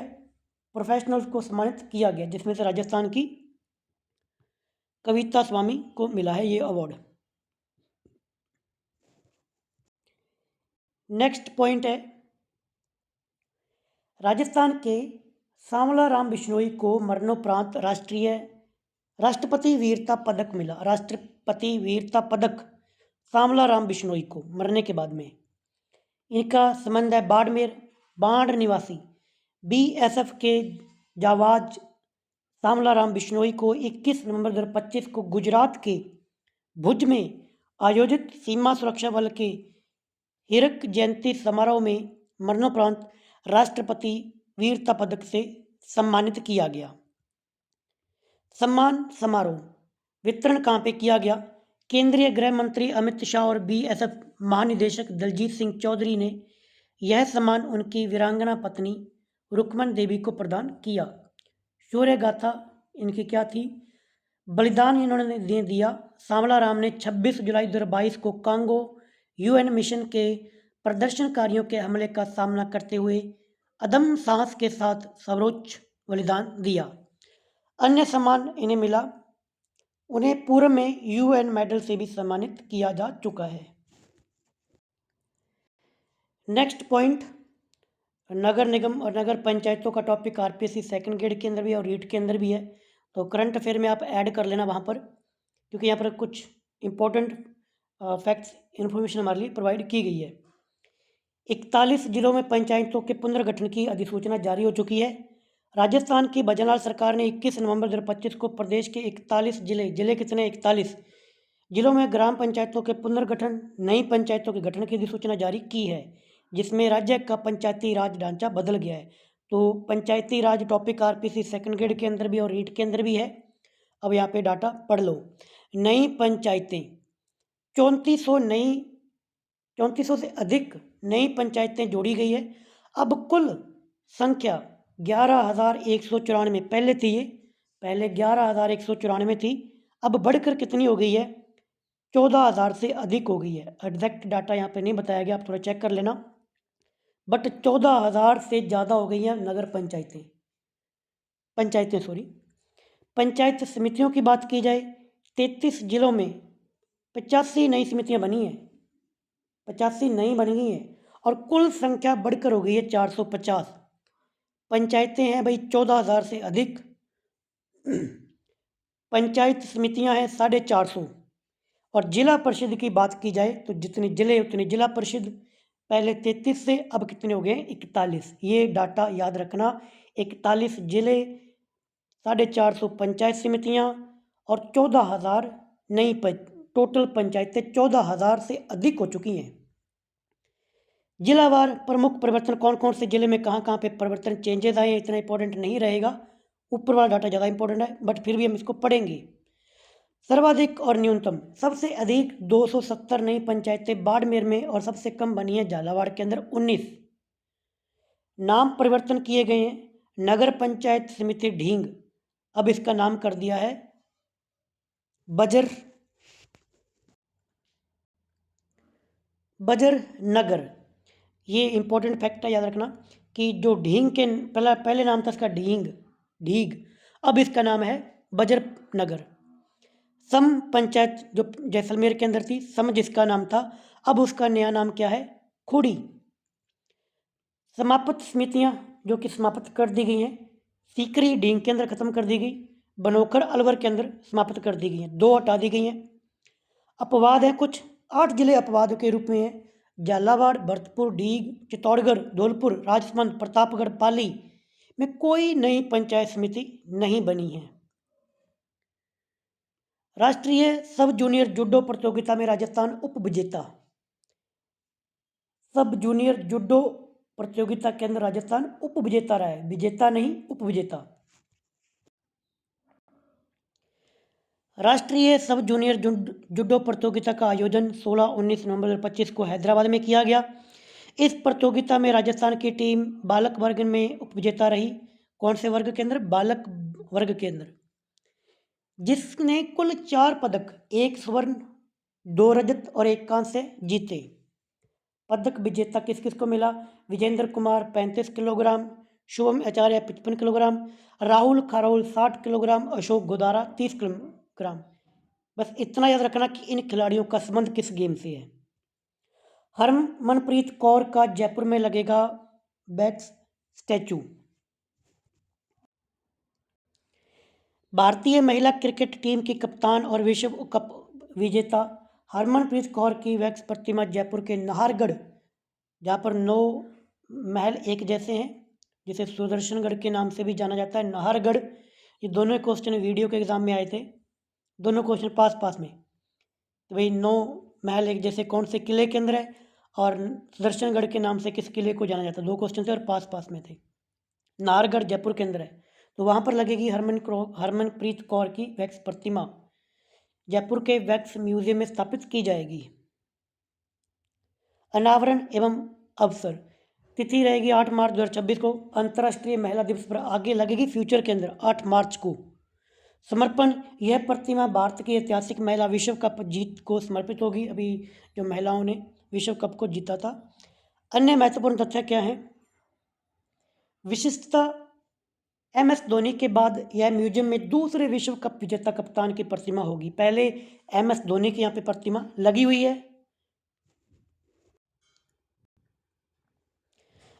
प्रोफेशनल्स को सम्मानित किया गया, जिसमें से राजस्थान की कविता स्वामी को मिला है ये अवार्ड। नेक्स्ट पॉइंट है राजस्थान के सांवला राम बिश्नोई को मरणोपरांत राष्ट्रपति वीरता पदक मिला। राष्ट्रपति वीरता पदक सांवला राम बिश्नोई को मरने के बाद में। इनका संबंध है बाड़मेर, बाढ़ निवासी BSF के जावाज श्यामला बिश्नोई को 21 नवंबर 2025 को गुजरात के भुज में आयोजित सीमा सुरक्षा बल के हीरक जयंती समारोह में मरणोपरांत राष्ट्रपति वीरता पदक से सम्मानित किया गया। सम्मान समारोह वितरण कहाँ पे किया गया? केंद्रीय गृह मंत्री अमित शाह और बीएसएफ महानिदेशक दलजीत सिंह चौधरी ने यह सम्मान उनकी वीरांगना पत्नी रुक्मन देवी को प्रदान किया। शौर्य गाथा इनकी क्या थी? बलिदान इन्होंने दे दिया। श्यामला ने 26 जुलाई 2022 को कांगो यूएन मिशन के प्रदर्शनकारियों के हमले का सामना करते हुए अदम्य साहस के साथ सर्वोच्च बलिदान दिया। अन्य सम्मान इन्हें मिला। उन्हें पूर्व में यूएन मेडल से भी सम्मानित किया जा चुका है। नेक्स्ट पॉइंट, नगर निगम और नगर पंचायतों का टॉपिक आरपीएससी सेकंड ग्रेड के अंदर भी और रीट के अंदर भी है, तो करंट अफेयर में आप ऐड कर लेना वहाँ पर, क्योंकि यहाँ पर कुछ इंपॉर्टेंट फैक्ट्स इन्फॉर्मेशन हमारे लिए प्रोवाइड की गई है। 41 जिलों में पंचायतों के पुनर्गठन की अधिसूचना जारी हो चुकी है। राजस्थान की भजनलाल सरकार ने 21 नवंबर 2025 को प्रदेश के 41 जिले कितने 41 जिलों में ग्राम पंचायतों के पुनर्गठन, नई पंचायतों के गठन की अधिसूचना जारी की है, जिसमें राज्य का पंचायती राज ढांचा बदल गया है। तो पंचायती राज टॉपिक आरपीसी सेकंड ग्रेड के अंदर भी और रीट के अंदर भी है। अब यहाँ पे डाटा पढ़ लो। नई पंचायतें 3400 से अधिक नई पंचायतें जोड़ी गई है। अब कुल संख्या 11,194 पहले थी, ये पहले 11,194 थी, अब बढ़कर कितनी हो गई है? 14,000 से अधिक हो गई है। एग्जैक्ट डाटा यहाँ पे नहीं बताया गया, आप थोड़ा चेक कर लेना, बट 14,000 से ज़्यादा हो गई हैं नगर पंचायत समितियों की बात की जाए, 33 जिलों में 85 नई समितियाँ बनी हैं, 85 नई बन गई हैं और कुल संख्या बढ़कर हो गई है 450। पंचायतें हैं भाई 14,000 से अधिक, पंचायत समितियां हैं 450 और जिला परिषद की बात की जाए तो जितने जिले उतनी जिला परिषद, पहले 33 से अब कितने हो गए 41। ये डाटा याद रखना, 41 जिले, 450 पंचायत समितियां और 14,000 नई टोटल पंचायतें 14,000 से अधिक हो चुकी हैं। जिलावार प्रमुख परिवर्तन कौन कौन से जिले में कहाँ पे परिवर्तन चेंजेस आए, इतना इंपॉर्टेंट नहीं रहेगा, ऊपर वाला डाटा ज़्यादा इंपॉर्टेंट है, बट फिर भी हम इसको पढ़ेंगे। सर्वाधिक और न्यूनतम, सबसे अधिक 270 नई पंचायतें बाड़मेर में और सबसे कम बनी है झालावाड़ के अंदर 19। नाम परिवर्तन किए गए हैं। नगर पंचायत समिति ढींग, अब इसका नाम कर दिया है बजर नगर। ये इंपॉर्टेंट फैक्ट है, याद रखना कि जो ढींग के पहले नाम था इसका ढीग, अब इसका नाम है बजर नगर। सम पंचायत जो जैसलमेर के अंदर थी, सम जिसका नाम था, अब उसका नया नाम क्या है? खुड़ी। समाप्त समितियां जो कि समाप्त कर दी गई हैं, सीकरी ढींग के अंदर खत्म कर दी गई, बनोखर अलवर के अंदर समाप्त कर दी गई हैं, 2 हटा दी गई हैं। अपवाद है कुछ, 8 जिले अपवाद के रूप में हैं। झालावाड़, भरतपुर, ढीग, चित्तौड़गढ़, धौलपुर, राजसमंद, प्रतापगढ़, पाली में कोई नई पंचायत समिति नहीं बनी है। राष्ट्रीय सब जूनियर जूडो प्रतियोगिता में राजस्थान उप विजेता। सब जूनियर जूडो प्रतियोगिता के अंदर राजस्थान उप विजेता रहा है, विजेता नहीं, उप विजेता। राष्ट्रीय सब जूनियर जूडो प्रतियोगिता का आयोजन 16-19 नवंबर 2025 को हैदराबाद में किया गया। इस प्रतियोगिता में राजस्थान की टीम बालक वर्ग में उप विजेता रही। कौन से वर्ग के अंदर? बालक वर्ग के अंदर, जिसने कुल 4 पदक, 1 स्वर्ण, 2 रजत और 1 कांस्य जीते। पदक विजेता किस किस को मिला? विजेंद्र कुमार 35 किलोग्राम, शुभम आचार्य 55 kilogram, Rahul Kharol 60 kilogram, Ashok Godara 30 kilogram. बस इतना याद रखना कि इन खिलाड़ियों का संबंध किस गेम से है। हरमनप्रीत कौर का जयपुर में लगेगा बैक्स स्टैचू। भारतीय महिला क्रिकेट टीम की कप्तान और विश्व कप विजेता हरमनप्रीत कौर की वैक्स प्रतिमा जयपुर के नाहरगढ़, जहाँ पर 9 महल एक जैसे हैं, जिसे सुदर्शनगढ़ के नाम से भी जाना जाता है, नाहरगढ़ ये दोनों क्वेश्चन वीडियो के एग्ज़ाम में आए थे, दोनों क्वेश्चन पास पास में। तो भाई 9 महल एक जैसे कौन से किले के अंदर है और सुदर्शनगढ़ के नाम से किस किले को जाना जाता है, 2 क्वेश्चन थे और पास पास में थे। नाहरगढ़ जयपुर के अंदर है, तो वहाँ पर लगेगी हरमनप्रीत कौर की वैक्स प्रतिमा, जयपुर के वैक्स म्यूजियम में स्थापित की जाएगी। अनावरण एवं अवसर तिथि रहेगी 8 मार्च 2026 को। अंतर्राष्ट्रीय महिला दिवस पर आगे लगेगी फ्यूचर के अंदर 8 मार्च को। समर्पण, यह प्रतिमा भारत की ऐतिहासिक महिला विश्व कप जीत को समर्पित होगी, अभी जो महिलाओं ने विश्व कप को जीता था। अन्य महत्वपूर्ण तथ्य क्या है? विशिष्टता, MS धोनी के बाद यह म्यूजियम में दूसरे विश्व कप विजेता कप्तान की प्रतिमा होगी। पहले MS धोनी की यहाँ पे प्रतिमा लगी हुई है।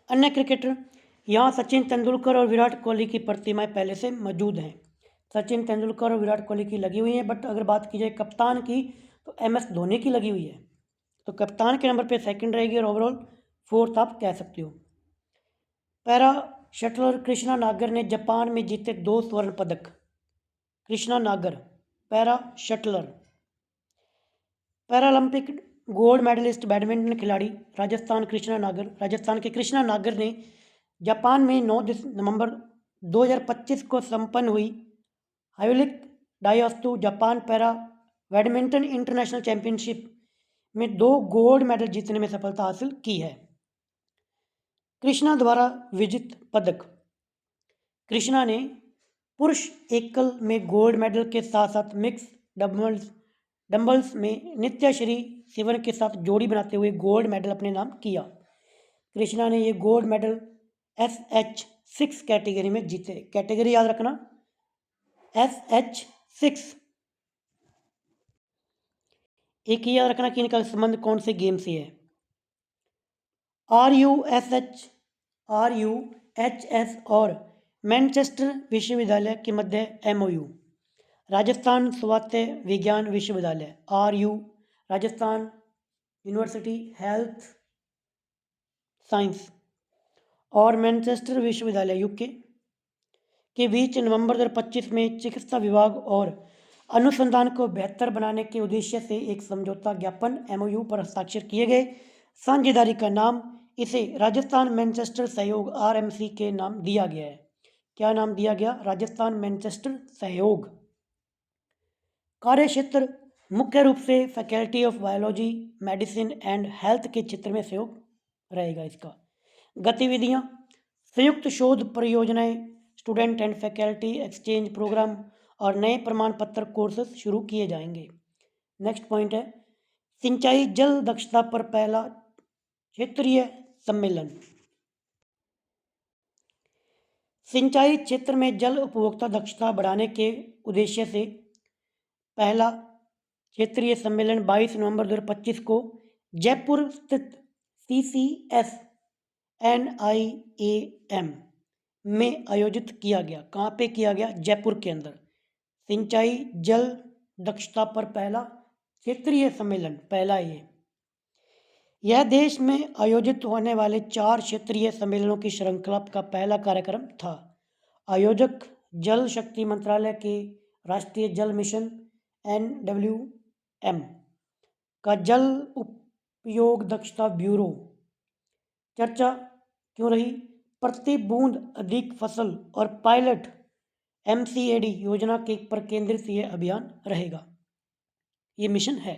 अन्य क्रिकेटर, यहाँ सचिन तेंदुलकर और विराट कोहली की प्रतिमाएं पहले से मौजूद हैं। सचिन तेंदुलकर और विराट कोहली की लगी हुई है, बट अगर बात की जाए कप्तान की तो MS धोनी की लगी हुई है। तो कप्तान के नंबर पे सेकंड रहेगी और ओवरऑल 4th आप कह सकते हो। पैरा शटलर कृष्णा नागर ने जापान में जीते 2 स्वर्ण पदक। Krishna Nagar para shuttler. Paralympic gold medallist badminton खिलाड़ी राजस्थान के कृष्णा नागर ने जापान में 9 नवंबर 2025 को संपन्न हुई हायोलिक डायोस्तु Japan para badminton international championship में 2 गोल्ड मेडल जीतने में सफलता हासिल की है। कृष्णा द्वारा विजित पदक। कृष्णा ने पुरुष एकल में गोल्ड मेडल के साथ साथ मिक्स डबल्स में नित्याश्री सिवन के साथ जोड़ी बनाते हुए गोल्ड मेडल अपने नाम किया। कृष्णा ने ये गोल्ड मेडल SH6 कैटेगरी में जीते। कैटेगरी याद रखना, SH6। एक ही याद रखना कि इनका संबंध कौन से गेम से है। RUHS और मैनचेस्टर विश्वविद्यालय के मध्य MOU। राजस्थान स्वास्थ्य विज्ञान विश्वविद्यालय RU, Rajasthan university health science और मैनचेस्टर विश्वविद्यालय UK के बीच नवंबर 2025 में चिकित्सा विभाग और अनुसंधान को बेहतर बनाने के उद्देश्य से एक समझौता ज्ञापन MOU पर हस्ताक्षर किए गए। साझेदारी का नाम इसे राजस्थान मैनचेस्टर सहयोग RMC के नाम दिया गया है। क्या नाम दिया गया? राजस्थान मैनचेस्टर सहयोग। कार्य क्षेत्र मुख्य रूप से faculty of biology, medicine and health के क्षेत्र में सहयोग रहेगा इसका। गतिविधियां, संयुक्त शोध परियोजनाएं, student and faculty exchange programme और नए प्रमाण पत्र कोर्सेज शुरू किए जाएंगे। नेक्स्ट पॉइंट है सिंचाई जल दक्षता पर पहला क्षेत्रीय सम्मेलन। सिंचाई क्षेत्र में जल उपभोक्ता दक्षता बढ़ाने के उद्देश्य से पहला क्षेत्रीय सम्मेलन 22 नवंबर 2025 को जयपुर स्थित CCS NIAM में आयोजित किया गया। कहाँ पे किया गया? जयपुर के अंदर। सिंचाई जल दक्षता पर पहला क्षेत्रीय सम्मेलन, पहला यह देश में आयोजित होने वाले 4 क्षेत्रीय सम्मेलनों की श्रृंखला का पहला कार्यक्रम था। आयोजक जल शक्ति मंत्रालय के राष्ट्रीय जल मिशन NWM का जल उपयोग दक्षता ब्यूरो। चर्चा क्यों रही? प्रति बूंद अधिक फसल और पायलट MCAD योजना के पर केंद्रित यह अभियान रहेगा। ये मिशन है।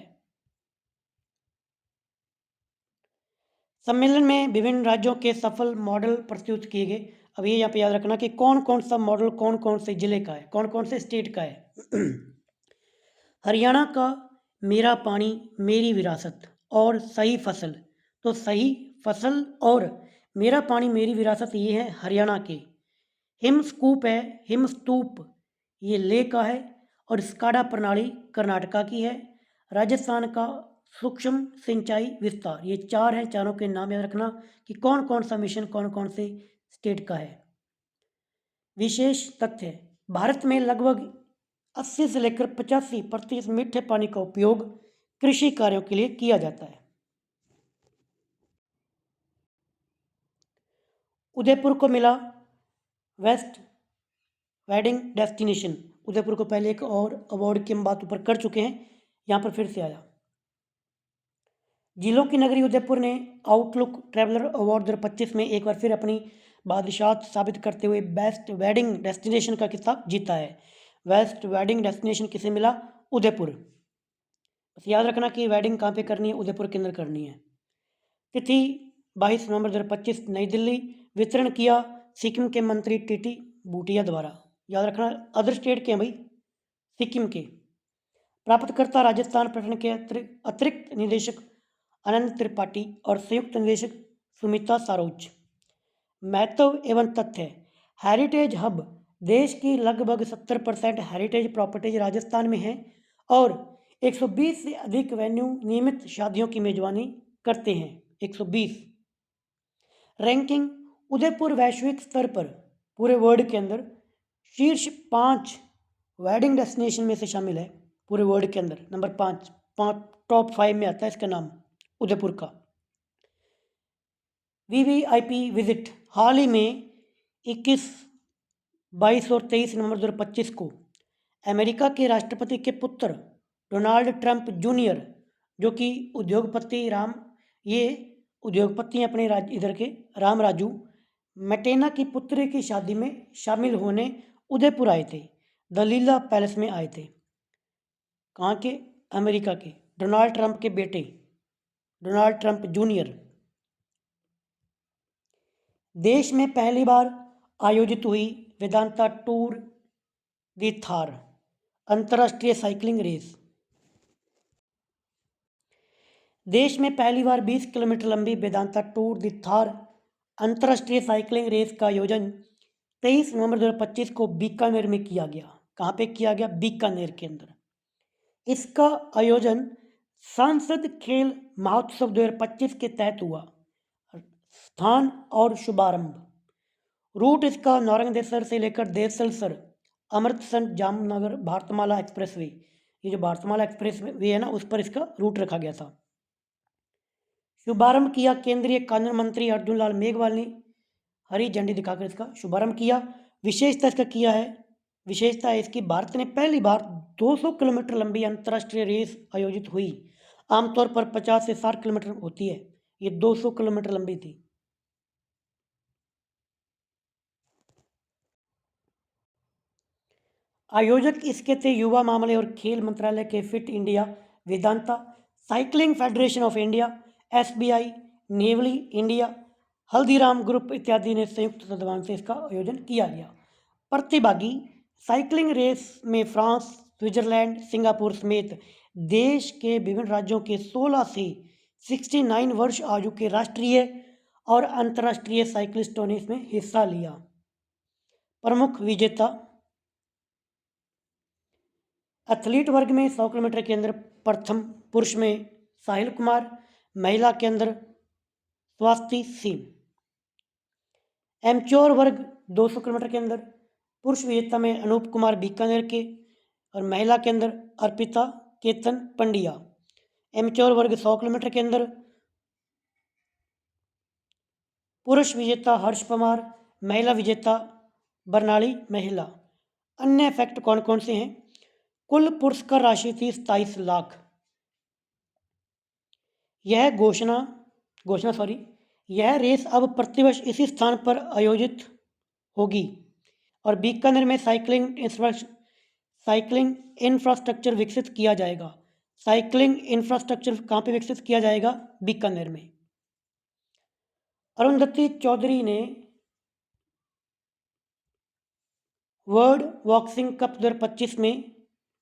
सम्मेलन में विभिन्न राज्यों के सफल मॉडल प्रस्तुत किए गए। अब ये यहाँ पे याद रखना कि कौन कौन सा मॉडल कौन कौन से जिले का है, कौन कौन से स्टेट का है। हरियाणा का मेरा पानी मेरी विरासत और सही फसल। तो सही फसल और मेरा पानी मेरी विरासत ये है हरियाणा के। हिमस्कूप है, हिमस्तूप ये लेह का है और स्काडा प्रणाली कर्नाटका की है। राजस्थान का सूक्ष्म सिंचाई विस्तार। ये 4 हैं, चारों के नाम याद रखना कि कौन कौन सा मिशन कौन कौन से स्टेट का है। विशेष तथ्य, भारत में लगभग 80 से लेकर 85% मीठे पानी का उपयोग कृषि कार्यों के लिए किया जाता है। उदयपुर को मिला वेस्ट वेडिंग डेस्टिनेशन उदयपुर को पहले एक और अवार्ड की हम बात ऊपर कर चुके हैं, यहाँ पर फिर से आया। जिलों की नगरी उदयपुर ने आउटलुक ट्रैवलर अवार्ड 2025 में एक बार फिर अपनी बादशाहत साबित करते हुए बेस्ट वेडिंग डेस्टिनेशन का खिताब जीता है। बेस्ट वेडिंग डेस्टिनेशन किसे मिला? उदयपुर। बस याद रखना कि वेडिंग कहाँ पे करनी है, उदयपुर के अंदर करनी है। तिथि 22 नवंबर 2025 नई दिल्ली। वितरण किया सिक्किम के मंत्री टीटी बूटिया द्वारा। याद रखना अदर स्टेट के हैं भाई, सिक्किम के। प्राप्तकर्ता राजस्थान पर्यटन के अतिरिक्त निदेशक अनंत त्रिपाठी और संयुक्त निदेशक सुमिता सारोच। महत्व एवं तथ्य। हेरिटेज हब देश की लगभग 70% हेरिटेज प्रॉपर्टीज राजस्थान में हैं और 120 से अधिक वेन्यू नियमित शादियों की मेजबानी करते हैं। 120। रैंकिंग उदयपुर वैश्विक स्तर पर पूरे वर्ल्ड के अंदर शीर्ष 5 वेडिंग डेस्टिनेशन में से शामिल है। पूरे वर्ल्ड के अंदर नंबर 5 टॉप 5 में आता है इसका नाम उदयपुर का। वीवीआईपी विजिट हाल ही में 21, 22 और 23 नवंबर 2025 को अमेरिका के राष्ट्रपति के पुत्र डोनाल्ड ट्रंप जूनियर, जो कि ये उद्योगपति हैं अपने इधर के, राम राजू मटेना की पुत्री की शादी में शामिल होने उदयपुर आए थे। द लीला पैलेस में आए थे। कहाँ के? अमेरिका के। डोनाल्ड ट्रंप के बेटे डोनाल्ड ट्रंप जूनियर। देश में पहली बार आयोजित हुई वेदांता टूर दी थार अंतर्राष्ट्रीय साइकिलिंग रेस। देश में पहली बार 20 किलोमीटर लंबी वेदांता टूर दी थार अंतर्राष्ट्रीय साइकिलिंग रेस का आयोजन 23 नवंबर 2025 को बीकानेर में किया गया। कहाँ पे किया गया? बीकानेर के अंदर। इसका आयोजन सांसद खेल महोत्सव 2025 के तहत हुआ। स्थान और शुभारंभ। रूट इसका नारंगदेसर से लेकर देसलसर अमृतसर जामनगर भारतमाला एक्सप्रेसवे, ये जो भारतमाला एक्सप्रेस वे है ना, उस पर इसका रूट रखा गया था। शुभारंभ किया केंद्रीय कानून मंत्री अर्जुन लाल मेघवाल ने हरी झंडी दिखाकर इसका शुभारंभ किया। विशेषता है इसकी भारत ने पहली बार 200 किलोमीटर लंबी अंतर्राष्ट्रीय रेस आयोजित हुई। आमतौर पर 50 से 60 किलोमीटर होती है, ये 200 किलोमीटर लंबी थी। आयोजक इसके थे युवा मामले और खेल मंत्रालय के fit India, Vedanta, cycling federation of India, SBI, Neyveli India, Haldiram group इत्यादि ने संयुक्त तत्वाधान से इसका आयोजन किया गया। प्रतिभागी साइकिलिंग रेस में फ्रांस, स्विट्जरलैंड, सिंगापुर समेत देश के विभिन्न राज्यों के 16 से 69 वर्ष आयु के राष्ट्रीय और अंतर्राष्ट्रीय साइकिलिस्टों ने इसमें हिस्सा लिया। प्रमुख विजेता एथलीट वर्ग में 100 किलोमीटर के अंदर प्रथम पुरुष में साहिल कुमार, महिला के अंदर स्वाति सिंह। एमच्योर वर्ग 200 किलोमीटर के अंदर पुरुष विजेता में अनूप कुमार बीकानेर के और महिला के अंदर अर्पिता केतन पंडिया। एमच्योर वर्ग 100 किलोमीटर के अंदर पुरुष विजेता हर्ष पवार, महिला विजेता बरनाली महिला। अन्य फैक्ट कौन कौन से हैं? कुल पुरस्कार राशि थी 27 लाख। यह रेस अब प्रतिवर्ष इसी स्थान पर आयोजित होगी और बीकानेर में साइकिलिंग इंफ्रास्ट्रक्चर विकसित किया जाएगा। साइकिलिंग इंफ्रास्ट्रक्चर कहाँ पे विकसित किया जाएगा? बीकानेर में। अरुंधति चौधरी ने वर्ल्ड बॉक्सिंग कप 2025 में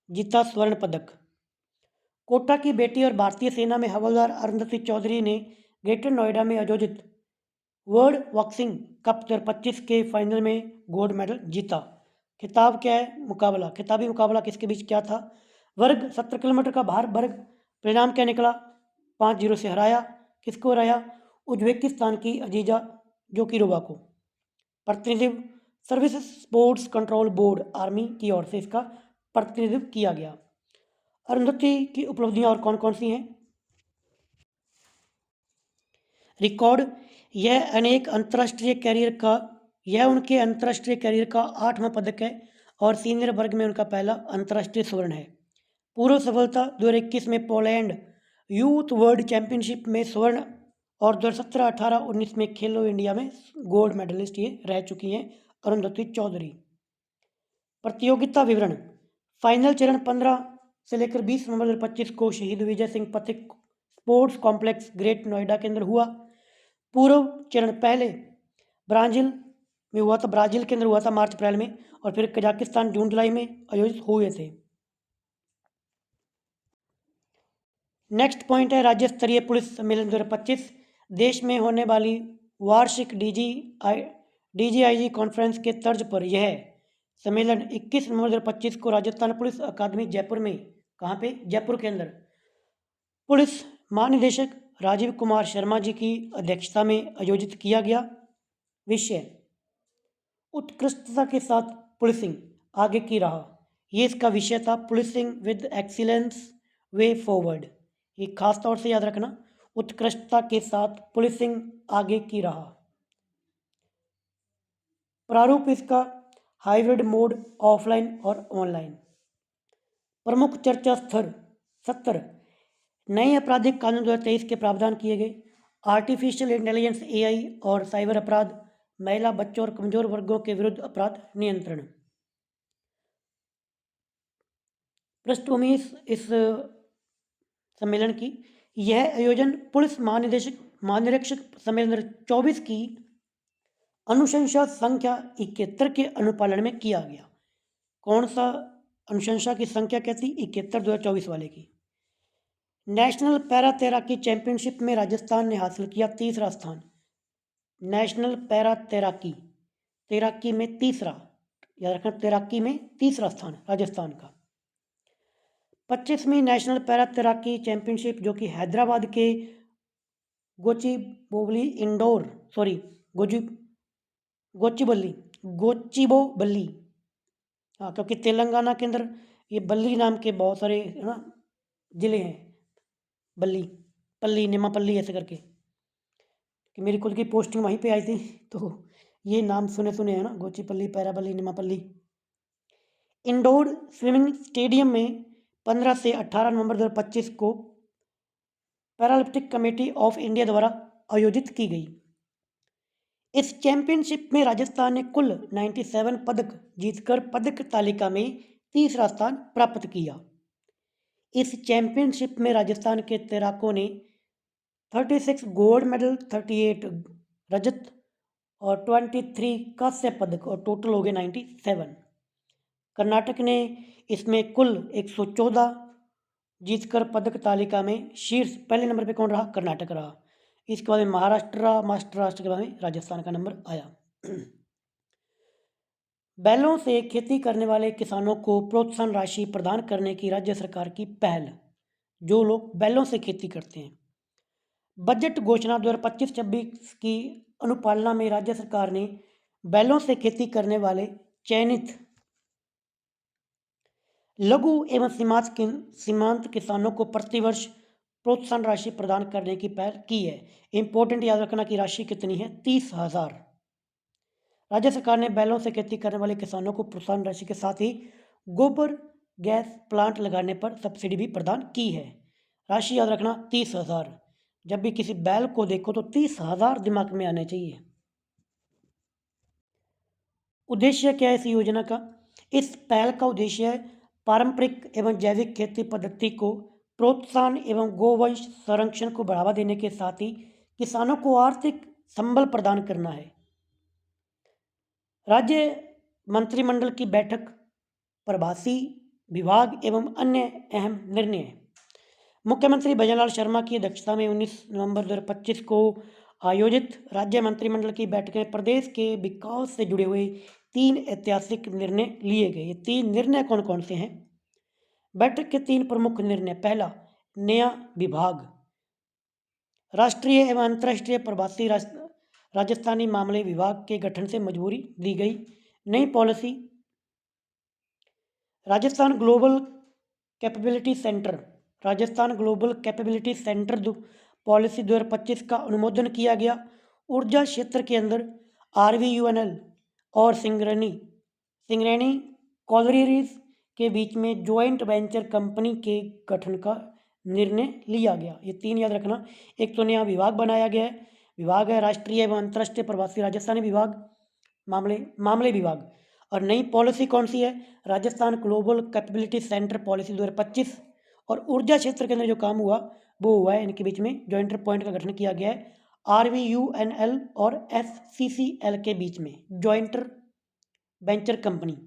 जीता स्वर्ण पदक। कोटा की बेटी और भारतीय सेना में हवलदार अरुंधति चौधरी ने ग्रेटर नोएडा में आयोजित वर्ल्ड बॉक्सिंग कप 2025 के फाइनल में गोल्ड मेडल जीता। खिताब क्या है? मुकाबला, खिताबी मुकाबला किसके बीच क्या था? वर्ग 70 किलोमीटर का भार वर्ग। परिणाम क्या निकला? 5-0 से हराया। किसको हराया? उज्बेकिस्तान की अजीजा जोकिरोवा को। प्रतिनिधित्व service sports control board army की ओर से इसका प्रतिनिधित्व किया गया। अरुंधति की उपलब्धियां और कौन कौन सी हैं? रिकॉर्ड, यह उनके अंतर्राष्ट्रीय कैरियर का 8वां पदक है और सीनियर वर्ग में उनका पहला अंतर्राष्ट्रीय स्वर्ण है। पूर्व सफलता 2021 में पोलैंड यूथ वर्ल्ड चैंपियनशिप में स्वर्ण और 2017, 18, 19 में खेलो इंडिया में गोल्ड मेडलिस्ट ये रह चुकी हैं अरुंधति चौधरी। प्रतियोगिता विवरण। फाइनल चरण 15 से लेकर 20 नवंबर 2025 को शहीद Vijay Singh Pathik sports complex great Noida के अंदर हुआ। पूर्व चरण पहले ब्राज़ील में हुआ था, ब्राज़ील के अंदर हुआ था मार्च अप्रैल में, और फिर कजाकिस्तान जून जुलाई में आयोजित हुए थे। नेक्स्ट पॉइंट है राज्य स्तरीय पुलिस सम्मेलन 2025। देश में होने वाली वार्षिक डीजीआईजी कॉन्फ्रेंस के तर्ज पर यह सम्मेलन 21 नवंबर 2025 को राजस्थान पुलिस अकादमी जयपुर में, कहाँ पे, जयपुर के अंदर, पुलिस महानिदेशक राजीव कुमार शर्मा जी की अध्यक्षता में आयोजित किया गया। विषय उत्कृष्टता के साथ पुलिसिंग आगे की राह, ये इसका विषय था, policing with excellence way forward. ये खास तौर से याद रखना, उत्कृष्टता के साथ पुलिसिंग आगे की राह। प्रारूप इसका हाइब्रिड मोड, ऑफलाइन और ऑनलाइन। प्रमुख चर्चा स्तर 70 नए आपराधिक कानून 2023 के प्रावधान किए गए, आर्टिफिशियल इंटेलिजेंस एआई और साइबर अपराध, महिला, बच्चों और कमजोर वर्गों के विरुद्ध अपराध नियंत्रण। पृष्ठभूमि इस सम्मेलन की, यह आयोजन पुलिस महानिरीक्षक सम्मेलन 24 की अनुशंसा संख्या 71 के अनुपालन में किया गया। कौन सा अनुशंसा की संख्या क्या थी? 71 2024 वाले की। नेशनल पैरा तैराकी चैंपियनशिप में राजस्थान ने हासिल किया तीसरा स्थान। नेशनल पैरा तैराकी में तीसरा, याद रखना, तैराकी में तीसरा स्थान राजस्थान का। 25वीं नेशनल पैरा तैराकी चैंपियनशिप जो कि हैदराबाद के गोचिबोबल्ली, हाँ, क्योंकि तेलंगाना के अंदर ये बल्ली नाम के बहुत सारे, है ना, ज़िले हैं, बल्ली, पल्ली, निमापल्ली ऐसे करके, कि मेरी खुद की पोस्टिंग वहीं पे आई थी, तो ये नाम सुने है ना, गोचीपल्ली, पैराबल्ली, निमापल्ली। इंडोर स्विमिंग स्टेडियम में 15 से 18 नवंबर 2025 को पैरालंपिक कमेटी ऑफ इंडिया द्वारा आयोजित की गई। इस चैंपियनशिप में राजस्थान ने कुल 97 पदक जीतकर पदक तालिका में तीसरा स्थान प्राप्त किया। इस चैंपियनशिप में राजस्थान के तैराकों ने 36 गोल्ड मेडल, 38 रजत और 23 कांस्य पदक, और टोटल हो गए 97। कर्नाटक ने इसमें कुल 114 जीतकर पदक तालिका में शीर्ष पहले नंबर पे कौन रहा? कर्नाटक रहा। इसके बाद में महाराष्ट्र के बाद में राजस्थान का नंबर आया। बैलों से खेती करने वाले किसानों को प्रोत्साहन राशि प्रदान करने की राज्य सरकार की पहल, जो लोग बैलों से खेती करते हैं। बजट घोषणा 2025-26 की अनुपालना में राज्य सरकार ने बैलों से खेती करने वाले चयनित लघु एवं सीमांत किसानों को प्रतिवर्ष प्रोत्साहन राशि प्रदान करने की पहल की है। इंपॉर्टेंट याद रखना कि राशि कितनी है? 30,000। राज्य सरकार ने बैलों से खेती करने वाले किसानों को प्रोत्साहन राशि के साथ ही गोबर गैस प्लांट लगाने पर सब्सिडी भी प्रदान की है। राशि याद रखना 30,000। जब भी किसी बैल को देखो तो 30,000 दिमाग में आने चाहिए। उद्देश्य क्या है इस योजना का? इस पहल का उद्देश्य है पारंपरिक एवं जैविक खेती पद्धति को प्रोत्साहन एवं गोवंश संरक्षण को बढ़ावा देने के साथ ही किसानों को आर्थिक संबल प्रदान करना है। राज्य मंत्रिमंडल की बैठक प्रवासी विभाग एवं अन्य अहम निर्णय मुख्यमंत्री भजनलाल शर्मा की अध्यक्षता में 19 नवंबर 2025 को आयोजित राज्य मंत्रिमंडल की बैठक में प्रदेश के विकास से जुड़े हुए 3 ऐतिहासिक निर्णय लिए गए। ये 3 निर्णय कौन कौन से हैं? बैठक के 3 प्रमुख निर्णय। पहला, नया विभाग, राष्ट्रीय एवं अंतर्राष्ट्रीय प्रवासी राजस्थानी मामले विभाग के गठन से मंजूरी दी गई। नई policy, Rajasthan global capability centre policy 2025 का अनुमोदन किया गया। ऊर्जा क्षेत्र के अंदर RVUNL और सिंगरेनी कॉलरीज के बीच में जॉइंट वेंचर कंपनी के गठन का निर्णय लिया गया। ये 3 याद रखना। एक तो नया विभाग बनाया गया है, विभाग है राष्ट्रीय एवं अंतर्राष्ट्रीय प्रवासी राजस्थानी विभाग, मामले विभाग। और नई पॉलिसी कौन सी है? Rajasthan global capability centre policy 2025। और ऊर्जा क्षेत्र के अंदर जो काम हुआ वो हुआ है, इनके बीच में जॉइंट पॉइंट का गठन किया गया है RVUNL और SCCL के बीच में जॉइंट वेंचर कंपनी।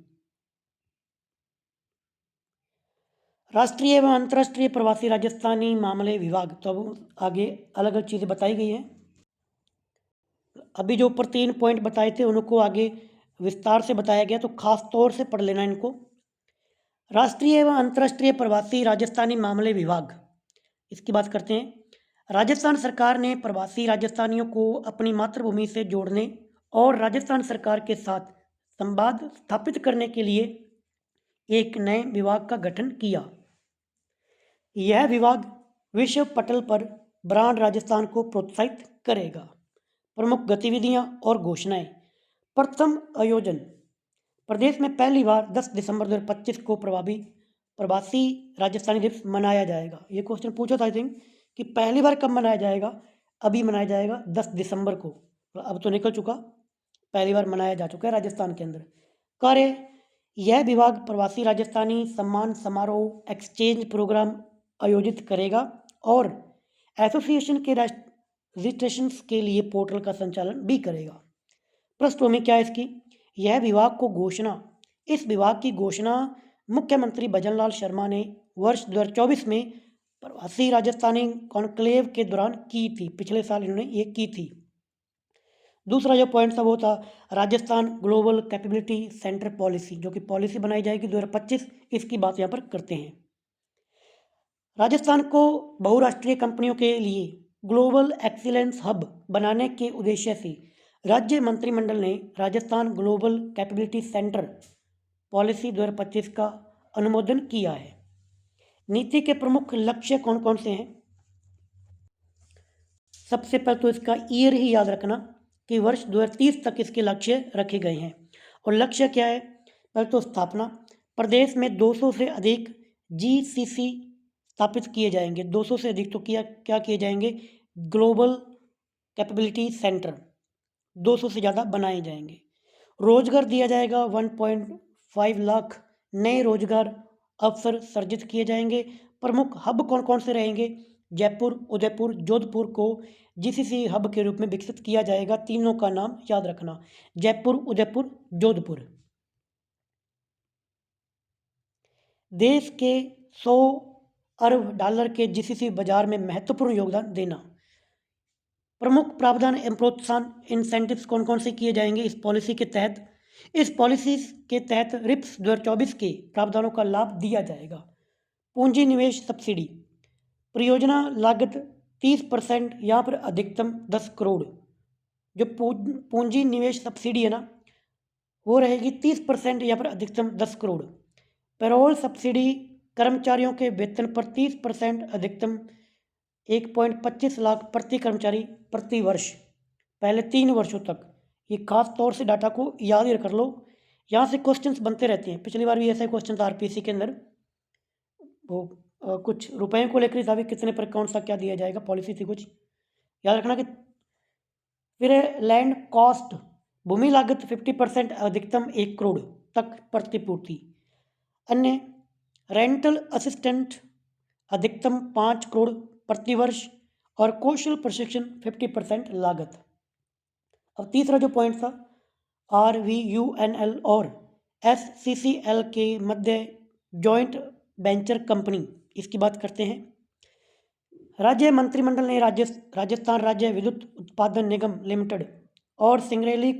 राष्ट्रीय एवं अंतर्राष्ट्रीय प्रवासी राजस्थानी मामले विभाग, तो अब आगे अलग अलग चीज़ें बताई गई हैं। अभी जो ऊपर 3 पॉइंट बताए थे उनको आगे विस्तार से बताया गया, तो खास तौर से पढ़ लेना इनको। राष्ट्रीय एवं अंतर्राष्ट्रीय प्रवासी राजस्थानी मामले विभाग, इसकी बात करते हैं। राजस्थान सरकार ने प्रवासी राजस्थानियों को अपनी मातृभूमि से जोड़ने और राजस्थान सरकार के साथ संवाद स्थापित करने के लिए एक नए विभाग का गठन किया। यह विभाग विश्व पटल पर ब्रांड राजस्थान को प्रोत्साहित करेगा। प्रमुख गतिविधियां और घोषणाएं। प्रथम आयोजन, प्रदेश में पहली बार 10 दिसंबर 2025 को प्रवासी राजस्थानी दिवस मनाया जाएगा। ये क्वेश्चन पूछा था आई थिंक कि पहली बार कब मनाया जाएगा। अभी मनाया जाएगा 10 दिसंबर को, अब तो निकल चुका, पहली बार मनाया जा चुका है राजस्थान के अंदर। कार्य, यह विभाग प्रवासी राजस्थानी सम्मान समारोह एक्सचेंज प्रोग्राम आयोजित करेगा और एसोसिएशन के रजिस्ट्रेशन के लिए पोर्टल का संचालन भी करेगा। पृष्ठभूमि क्या है इसकी? यह विभाग को घोषणा, इस विभाग की घोषणा मुख्यमंत्री भजनलाल शर्मा ने वर्ष 2024 में प्रवासी राजस्थानी कॉन्क्लेव के दौरान की थी। पिछले साल इन्होंने ये की थी। दूसरा जो पॉइंट था वो था Rajasthan global capability centre policy, जो कि पॉलिसी बनाई जाएगी 2025, इसकी बात यहाँ पर करते हैं। राजस्थान को बहुराष्ट्रीय कंपनियों के लिए ग्लोबल एक्सीलेंस हब बनाने के उद्देश्य से राज्य मंत्रिमंडल ने Rajasthan global capability centre policy 2025 का अनुमोदन किया है। नीति के प्रमुख लक्ष्य कौन कौन से हैं? सबसे पहले तो इसका ईयर ही याद रखना कि वर्ष 2030 तक इसके लक्ष्य रखे गए हैं। और लक्ष्य क्या है? पहले तो स्थापना, प्रदेश में 200 से अधिक GCC स्थापित किए जाएंगे। 200 से अधिक तो क्या किए जाएंगे? ग्लोबल कैपेबिलिटी सेंटर 200 से ज़्यादा बनाए जाएंगे। रोजगार दिया जाएगा, 1.5 लाख नए रोजगार अवसर सर्जित किए जाएंगे। प्रमुख हब कौन कौन से रहेंगे? जयपुर, उदयपुर, जोधपुर को GCC हब के रूप में विकसित किया जाएगा। तीनों का नाम याद रखना, जयपुर, उदयपुर, जोधपुर। देश के 100 अरब डॉलर के GCC बाजार में महत्वपूर्ण योगदान देना। प्रमुख प्रावधान एवं प्रोत्साहन इंसेंटिव्स कौन कौन से किए जाएंगे इस पॉलिसी के तहत? इस पॉलिसी के तहत रिप्स 2024 के प्रावधानों का लाभ दिया जाएगा। पूंजी निवेश सब्सिडी, परियोजना लागत 30%, यहाँ पर अधिकतम 10 करोड़। जो पूंजी निवेश सब्सिडी है ना, वो रहेगी 30%, यहाँ पर अधिकतम 10 करोड़। पेरोल सब्सिडी, कर्मचारियों के वेतन पर 30%, अधिकतम 1.25 लाख प्रति कर्मचारी प्रति वर्ष, पहले 3 वर्षों तक। ये खास तौर से डाटा को याद ही कर लो, यहाँ से क्वेश्चंस बनते रहते हैं। पिछली बार भी ऐसे क्वेश्चन था RPC के अंदर, वो कुछ रुपए को लेकर था भी, कितने पर कौन सा क्या दिया जाएगा, पॉलिसी थी कुछ, याद रखना कि। फिर लैंड कॉस्ट, भूमि लागत 50%, अधिकतम 1 करोड़ तक प्रतिपूर्ति। अन्य रेंटल असिस्टेंट, अधिकतम 5 करोड़ प्रति वर्ष, और कौशल प्रशिक्षण 50% लागत। अब तीसरा जो पॉइंट था RVUNL और SCCL के मध्य जॉइंट वेंचर कंपनी, इसकी बात करते हैं। राज्य मंत्रिमंडल ने राजस्थान राज्य विद्युत उत्पादन निगम लिमिटेड और Singrauli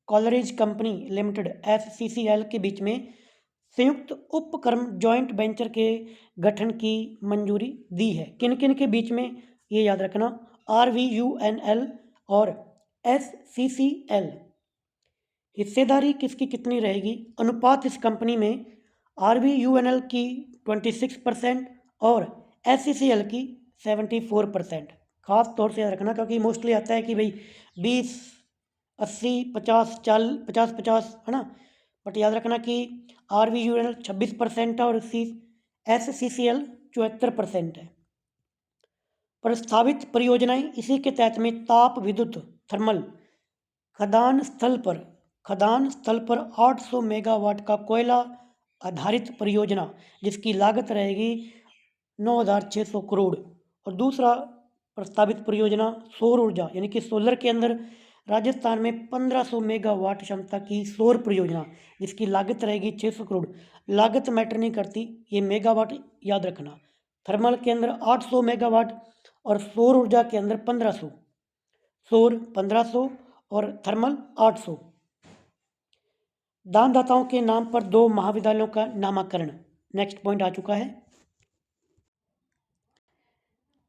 Coleridge company limited SCCL के बीच में संयुक्त उपक्रम जॉइंट वेंचर के गठन की मंजूरी दी है। किन किन के बीच में? ये याद रखना, RVUNL और SCCL। हिस्सेदारी किसकी कितनी रहेगी? अनुपात इस कंपनी में RVUNL की 26% और SCCL की 74%। खास तौर से याद रखना, क्योंकि मोस्टली आता है कि भाई 20, 80, 50, 40, 50, 50, है ना, बट याद रखना कि RVUNL 26% है और SCCL 74% है। प्रस्तावित परियोजनाएं इसी के तहत में ताप विद्युत थर्मल खदान स्थल पर 800 मेगावाट का कोयला आधारित परियोजना जिसकी लागत रहेगी 9,600 करोड़। और दूसरा प्रस्तावित परियोजना सौर ऊर्जा यानी कि सोलर के अंदर राजस्थान में 1500 मेगावाट क्षमता की सौर परियोजना जिसकी लागत रहेगी 600 करोड़। लागत मैटर नहीं करती, ये मेगावाट याद रखना। थर्मल के अंदर 800 मेगावाट और सौर ऊर्जा के अंदर 1500, सौर 1500 और थर्मल 800। दानदाताओं के नाम पर 2 महाविद्यालयों का नामकरण, नेक्स्ट पॉइंट आ चुका है।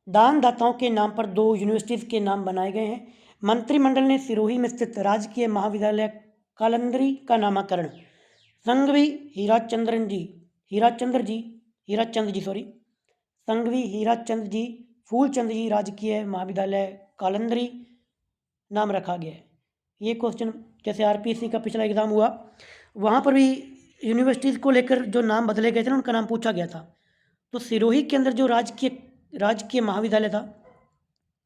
दानदाताओं के नाम पर 2 यूनिवर्सिटीज़ के नाम बनाए गए हैं। मंत्रिमंडल ने सिरोही में स्थित राजकीय महाविद्यालय कालंदरी का नामकरण संघवी हीराचंद जी फूलचंद जी राजकीय महाविद्यालय कालंदरी नाम रखा गया है। ये क्वेश्चन जैसे RPSC का पिछला एग्ज़ाम हुआ वहाँ पर भी यूनिवर्सिटीज़ को लेकर जो नाम बदले गए थे ना उनका नाम पूछा गया था। तो सिरोही के अंदर जो राजकीय महाविद्यालय था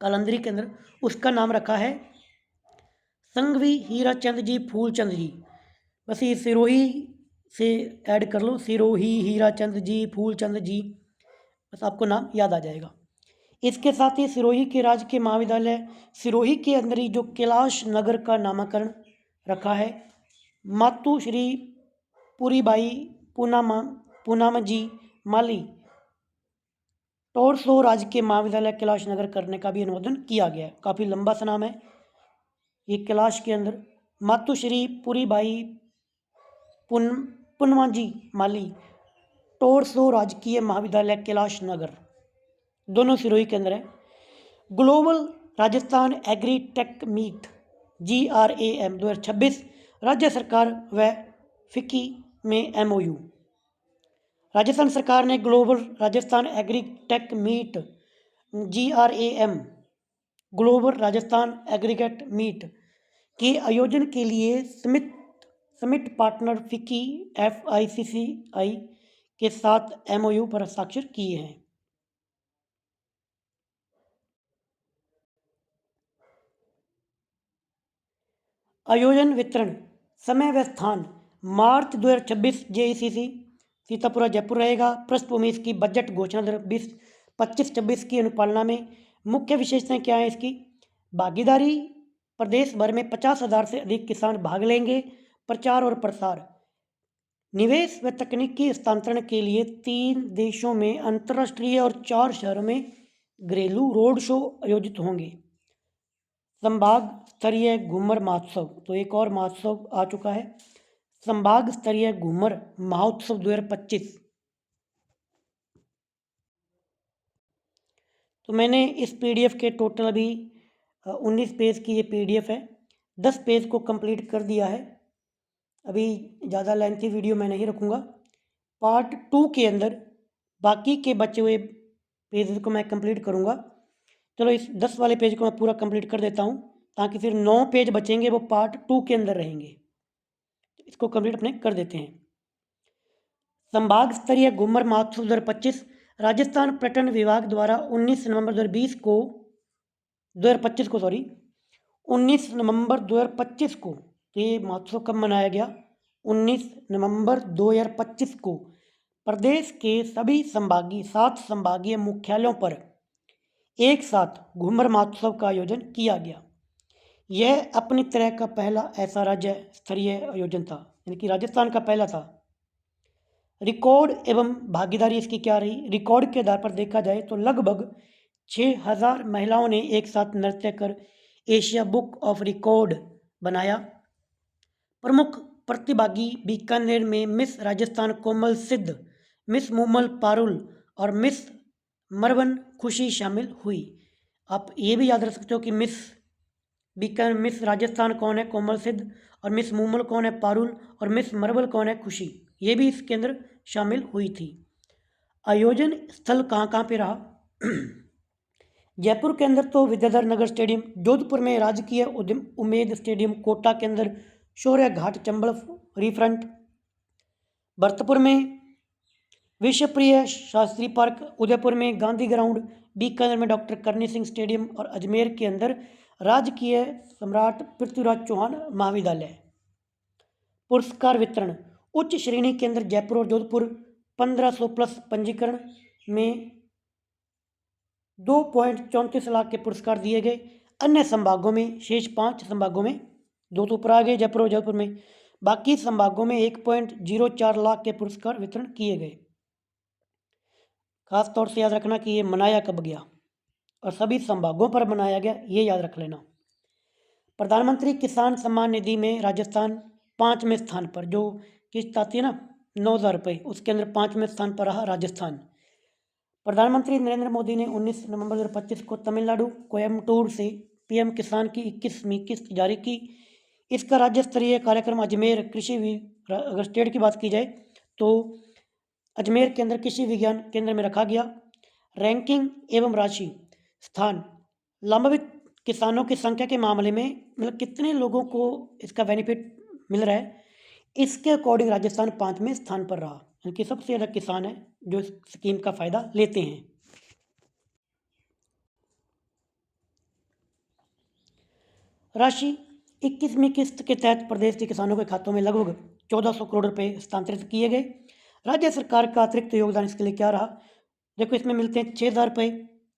कालंदरी के अंदर उसका नाम रखा है संघवी हीराचंद जी फूलचंद जी। बस ये सिरोही से ऐड कर लो, सिरोही हीराचंद जी फूलचंद जी, बस आपको नाम याद आ जाएगा। इसके साथ ही सिरोही के राजकीय महाविद्यालय सिरोही के अंदर ही जो कैलाश नगर का नामकरण रखा है मातु श्री पुरीबाई पूनामजी माली टोरसो राजकीय महाविद्यालय कैलाश नगर करने का भी अनुमोदन किया गया है। काफ़ी लंबा सा नाम है ये। कैलाश के अंदर मातुश्री पुरीबाई पूनमाजी माली टोरसो राजकीय महाविद्यालय कैलाश नगर, दोनों सिरोही के अंदर है। Global Rajasthan agri tech meet GRAM 2026 राज्य सरकार व फिक्की में MOU। राजस्थान सरकार ने global Rajasthan agri tech meet GRAM global Rajasthan aggregate meet के आयोजन के लिए समिट पार्टनर फिक्की FICCI के साथ MOU पर हस्ताक्षर किए हैं। आयोजन वितरण समय व स्थान मार्च 2026 JECC सीतापुरा जयपुर रहेगा। पृष्ठभूमि इसकी बजट घोषणा 2025-26 की अनुपालना में मुख्य विशेषताएं क्या है इसकी? भागीदारी प्रदेश भर में 50,000 से अधिक किसान भाग लेंगे। प्रचार और प्रसार निवेश व तकनीकी हस्तांतरण के लिए 3 देशों में अंतर्राष्ट्रीय और 4 शहरों में घरेलू रोड शो आयोजित होंगे। संभाग स्तरीय घूमर महोत्सव, तो एक और महोत्सव आ चुका है संभाग स्तरीय घूमर महोत्सव 2025। तो मैंने इस PDF के टोटल अभी 19 पेज की ये PDF है, 10 पेज को कंप्लीट कर दिया है। अभी ज़्यादा लेंथी वीडियो मैं नहीं रखूँगा। पार्ट 2 के अंदर बाकी के बचे हुए पेज को मैं कंप्लीट करूँगा। चलो इस 10 वाले पेज को मैं पूरा कंप्लीट कर देता हूँ ताकि फिर 9 पेज बचेंगे वो पार्ट 2 के अंदर रहेंगे। इसको कंप्लीट अपने कर देते हैं। संभाग स्तरीय घूमर महोत्सव 2025 राजस्थान पर्यटन विभाग द्वारा 19 नवंबर 2025 को 19 नवंबर 2025 को, तो ये महोत्सव कब मनाया गया? 19 नवंबर 2025 को प्रदेश के सभी 7 संभागीय मुख्यालयों पर एक साथ घूमर महोत्सव का आयोजन किया गया। यह अपनी तरह का पहला ऐसा राज्य स्तरीय आयोजन था, यानी कि राजस्थान का पहला था। रिकॉर्ड एवं भागीदारी इसकी क्या रही? रिकॉर्ड के आधार पर देखा जाए तो लगभग 6,000 महिलाओं ने एक साथ नृत्य कर एशिया बुक ऑफ रिकॉर्ड बनाया। प्रमुख प्रतिभागी बीकानेर में मिस राजस्थान कोमल सिद्ध, मिस मूमल पारुल और मिस मरवन खुशी शामिल हुई। आप ये भी याद रख सकते हो कि मिस राजस्थान कौन है? कोमल सिद्ध। और मिस मूमल कौन है? पारुल। और मिस मरवल कौन है? खुशी। ये भी इसके अंदर शामिल हुई थी। आयोजन स्थल कहाँ कहाँ पे रहा? जयपुर के अंदर तो विद्याधर नगर स्टेडियम, जोधपुर में राजकीय उम्मेद स्टेडियम, कोटा के अंदर शौर्य घाट चंबल रिफ्रंट, भरतपुर में विश्वप्रिय शास्त्री पार्क, उदयपुर में गांधी ग्राउंड, बीकानेर में डॉक्टर करनी सिंह स्टेडियम और अजमेर के अंदर राजकीय सम्राट पृथ्वीराज चौहान महाविद्यालय। पुरस्कार वितरण, उच्च श्रेणी के अंदर जयपुर और जोधपुर 1500 प्लस पंजीकरण में 2.34 लाख के पुरस्कार दिए गए। अन्य संभागों में शेष 5 संभागों में 2 तो ऊपर आ गए जयपुर और जोधपुर में, बाकी संभागों में 1.04 लाख के पुरस्कार वितरण किए गए। खास तौर से याद रखना कि ये मनाया कब गया और सभी संभागों पर मनाया गया, ये याद रख लेना। प्रधानमंत्री किसान सम्मान निधि में राजस्थान 5वें स्थान पर, जो किस्त आती है ना 9,000 रुपये, उसके अंदर 5वें स्थान पर रहा राजस्थान। प्रधानमंत्री नरेंद्र मोदी ने 19 नवंबर 2025 को तमिलनाडु कोयम्बटूर से पीएम किसान की 21वीं किस्त जारी की। इसका राज्य स्तरीय कार्यक्रम अजमेर अगर स्टेट की बात की जाए तो अजमेर के अंदर कृषि विज्ञान केंद्र में रखा गया। रैंकिंग एवं राशि स्थान, लाभान्वित किसानों की संख्या के मामले में मतलब कितने लोगों को इसका बेनिफिट मिल रहा है, इसके अकॉर्डिंग राजस्थान 5वें स्थान पर रहा, यानी कि सबसे ज़्यादा किसान है जो इस स्कीम का फ़ायदा लेते हैं। राशि 21वीं किस्त के तहत प्रदेश के किसानों के खातों में लगभग 1400 करोड़ रुपए हस्तांतरित किए गए। राज्य सरकार का अतिरिक्त योगदान इसके लिए क्या रहा, देखो इसमें मिलते हैं 6,000 रुपये,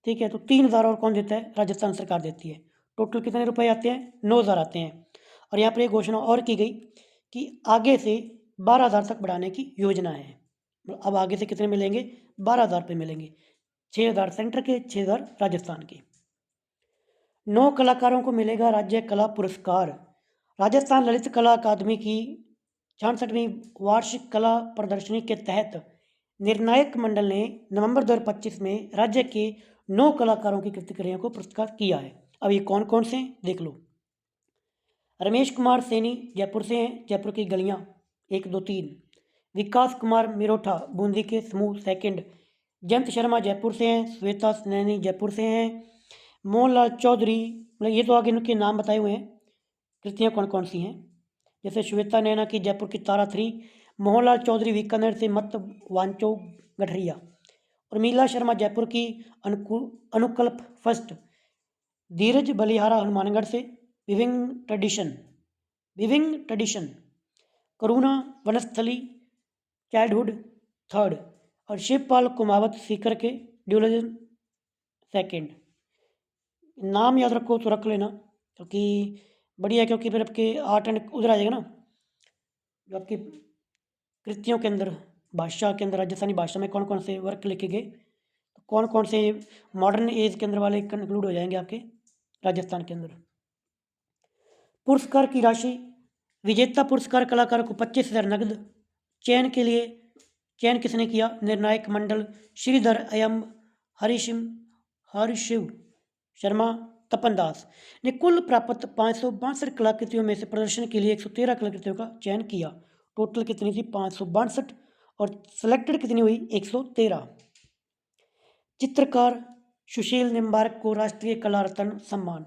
ठीक है, तो 3,000 और कौन देता है, राजस्थान सरकार देती है। टोटल कितने रुपए आते हैं, 9,000 आते हैं। और यहाँ पर एक घोषणा और की गई कि आगे से 12,000 तक बढ़ाने की योजना है। अब आगे से कितने मिलेंगे, 12,000 रुपये मिलेंगे, 6,000 सेंटर के, 6,000 राजस्थान के। 9 कलाकारों को मिलेगा राज्य कला पुरस्कार। राजस्थान ललित कला अकादमी की 66वीं वार्षिक कला प्रदर्शनी के तहत निर्णायक मंडल ने नवंबर 2025 में राज्य के 9 कलाकारों की कृतिकारियों को पुरस्कार किया है। अब ये कौन कौन से हैं देख लो। रमेश कुमार सैनी जयपुर से हैं, जयपुर की गलियां 1, 2, 3। विकास कुमार मिरोठा बूंदी के समूह सेकंड। जयंत शर्मा जयपुर से हैं, श्वेता नैनी जयपुर से हैं, मोहनलाल चौधरी, मतलब ये तो आगे इनके नाम बताए हुए हैं, कृतियाँ कौन कौन सी हैं, जैसे श्वेता नैना की जयपुर की तारा 3, मोहनलाल चौधरी बीकानेर से मत वांचो गठरिया, और मीला शर्मा जयपुर की अनुकल्प फर्स्ट, धीरज बलिहारा हनुमानगढ़ से विविंग ट्रेडिशन, करुणा वनस्थली चाइल्डहुड 3rd, और शिवपाल कुमावत सीकर के ड्यूलिजन 2nd। नाम याद रखो तो रख लेना क्योंकि बढ़िया, क्योंकि फिर आपके आर्ट एंड उधर आ जाएगा ना, जो आपकी कृतियों के अंदर भाषा के अंदर राजस्थानी भाषा में कौन कौन से वर्क लिखे गए, कौन कौन से मॉडर्न एज के अंदर वाले इंक्लूड हो जाएंगे आपके राजस्थान के अंदर। पुरस्कार की राशि, विजेता पुरस्कार कलाकार को 25,000 नगद। चयन किसने किया, निर्णायक मंडल श्रीधर अयम हरिशिव शर्मा तपन दास ने कुल प्राप्त 562 कलाकृतियों में से प्रदर्शन के लिए 113 कलाकृतियों का चयन किया। टोटल कितनी थी, 562, और सेलेक्टेड कितनी हुई, 113। चित्रकार सुशील निम्बारक को राष्ट्रीय कला रत्न सम्मान।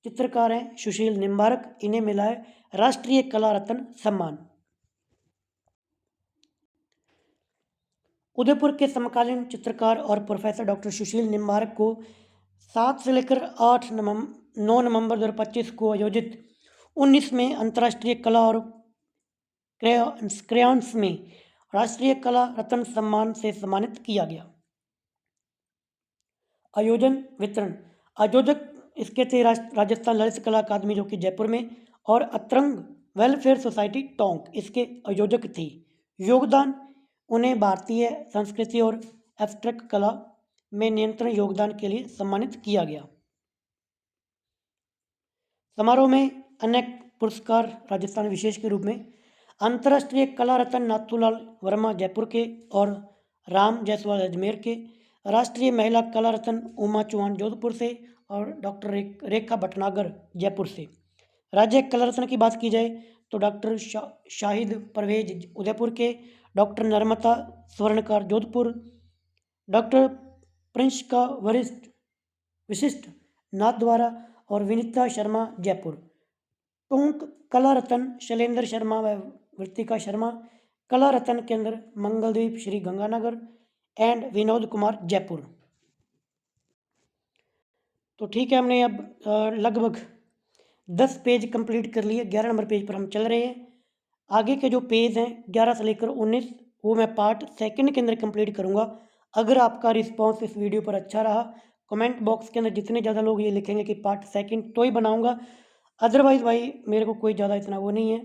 चित्रकार हैं सुशील निम्बारक, इन्हें मिला है राष्ट्रीय कला रत्न सम्मान। उदयपुर के समकालीन चित्रकार और प्रोफेसर डॉक्टर सुशील निम्बारक को 7 से लेकर 9 नवंबर 2025 को आयोजित 19वें अंतर्राष्ट्रीय कला और क्रेयॉन्स में राष्ट्रीय कला रत्न सम्मान से सम्मानित किया गया। आयोजन वितरण, आयोजक इसके थे राजस्थान ललित कला अकादमी जो कि जयपुर में, और अतरंग वेलफेयर सोसाइटी टोंक इसके आयोजक थे। योगदान, उन्हें भारतीय संस्कृति और एब्स्ट्रैक्ट कला में निरंतर योगदान के लिए सम्मानित किया गया। समारोह में अन्य पुरस्कार राजस्थान विशेष के रूप में अंतर्राष्ट्रीय कला रत्न नाथूलाल वर्मा जयपुर के और राम जायसवाल अजमेर के, राष्ट्रीय महिला कला रत्न उमा चौहान जोधपुर से और डॉक्टर रेखा भटनागर जयपुर से। राज्य कला रत्न की बात की जाए तो डॉक्टर शाहिद परवेज उदयपुर के, डॉक्टर नर्मदा स्वर्णकार जोधपुर, डॉक्टर प्रिंसिका विशिष्ट नाथद्वारा और विनीता शर्मा जयपुर। टोंक कला रत्न शैलेंद्र शर्मा व वृत्तिका शर्मा, कला रत्न के अंदर मंगलदीप श्री गंगानगर एंड विनोद कुमार जयपुर। तो ठीक है, हमने अब लगभग 10 पेज कंप्लीट कर लिए। 11 नंबर पेज पर हम चल रहे हैं। आगे के जो पेज हैं 11 से लेकर 19 वो मैं पार्ट सेकंड के अंदर कंप्लीट करूँगा। अगर आपका रिस्पांस इस वीडियो पर अच्छा रहा, कमेंट बॉक्स के अंदर जितने ज़्यादा लोग ये लिखेंगे कि पार्ट सेकंड तो ही बनाऊँगा, अदरवाइज़ भाई मेरे को कोई ज़्यादा इतना वो नहीं है।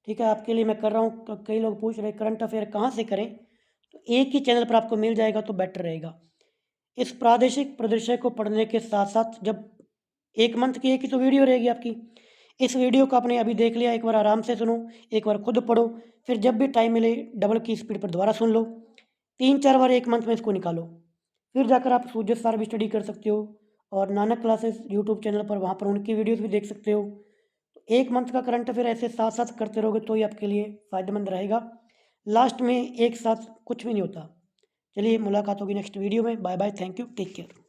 ठीक है, आपके लिए मैं कर रहा हूँ। तो कई लोग पूछ रहे करंट अफेयर कहाँ से करें, तो एक ही चैनल पर आपको मिल जाएगा तो बेटर रहेगा। इस प्रादेशिक परिदृश्य को पढ़ने के साथ साथ जब एक मंथ की एक ही तो वीडियो रहेगी आपकी, इस वीडियो को आपने अभी देख लिया, एक बार आराम से सुनो, एक बार खुद पढ़ो, फिर जब भी टाइम मिले डबल की स्पीड पर दोबारा सुन लो। 3-4 बार एक मंथ में इसको निकालो, फिर जाकर आप सूरज सर भी स्टडी कर सकते हो और नानक क्लासेस यूट्यूब चैनल पर, वहाँ पर उनकी वीडियोज़ भी देख सकते हो। एक मंथ का करंट अफेयर ऐसे साथ साथ करते रहोगे तो ही आपके लिए फ़ायदेमंद रहेगा। लास्ट में एक साथ कुछ भी नहीं होता। चलिए मुलाकात होगी नेक्स्ट वीडियो में। Bye bye, thank you, take care.